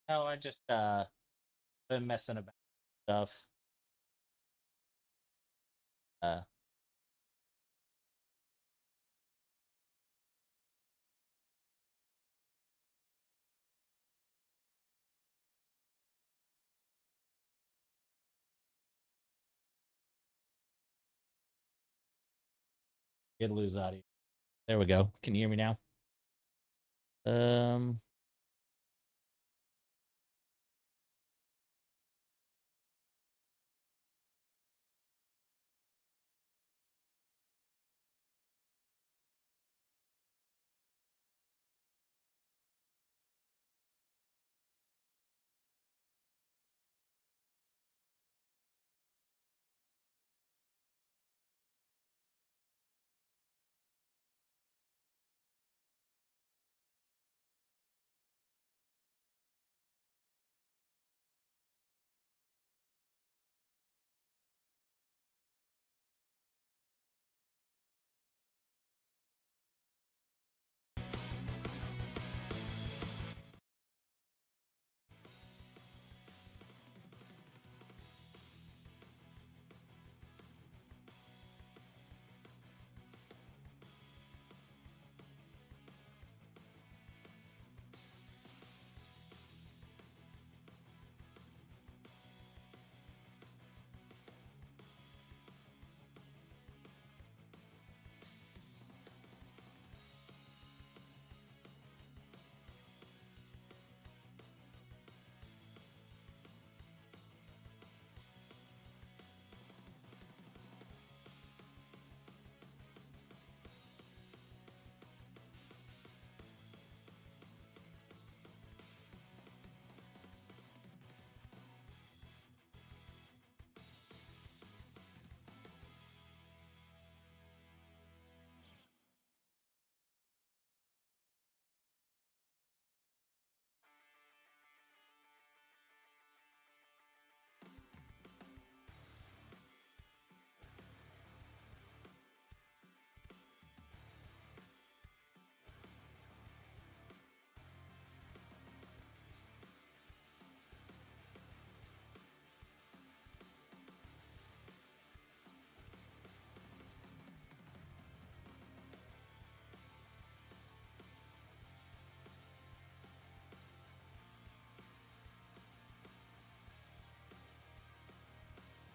No, I just been messing about stuff. Uh, Did lose audio. There we go. Can you hear me now? Um,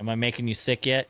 Am I making you sick yet?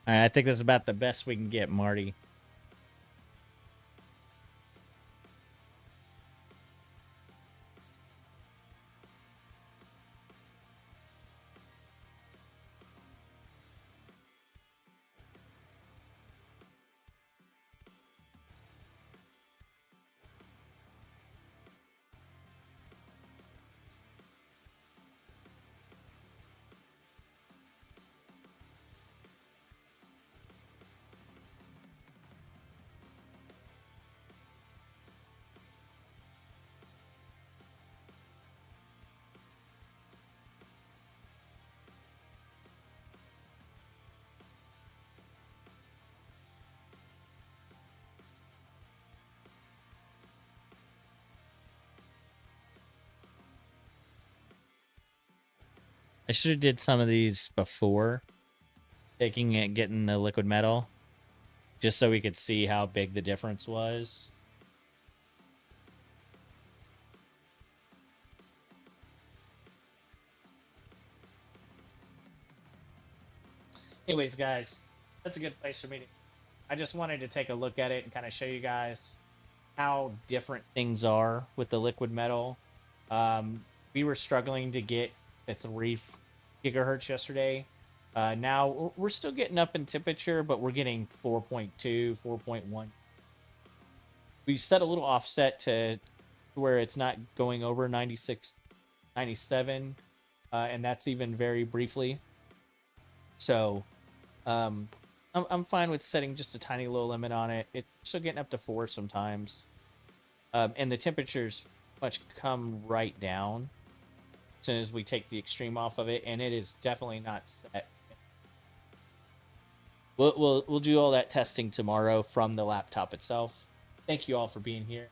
All right, I think that's about the best we can get, Marty. I should have did some of these before taking it, getting the liquid metal, just so we could see how big the difference was. Anyways, guys, that's a good place for me to. I just wanted to take a look at it and kind of show you guys how different things are with the liquid metal. We were struggling to get the 3 gigahertz yesterday. Now we're still getting up in temperature, but we're getting 4.2, 4.1. We set a little offset to where it's not going over 96, 97, and that's even very briefly. So I'm fine with setting just a tiny little limit on it. It's still getting up to 4 sometimes. And the temperatures much come right down as soon as we take the extreme off of it, and it is definitely not set. We'll do all that testing tomorrow from the laptop itself. Thank you all for being here.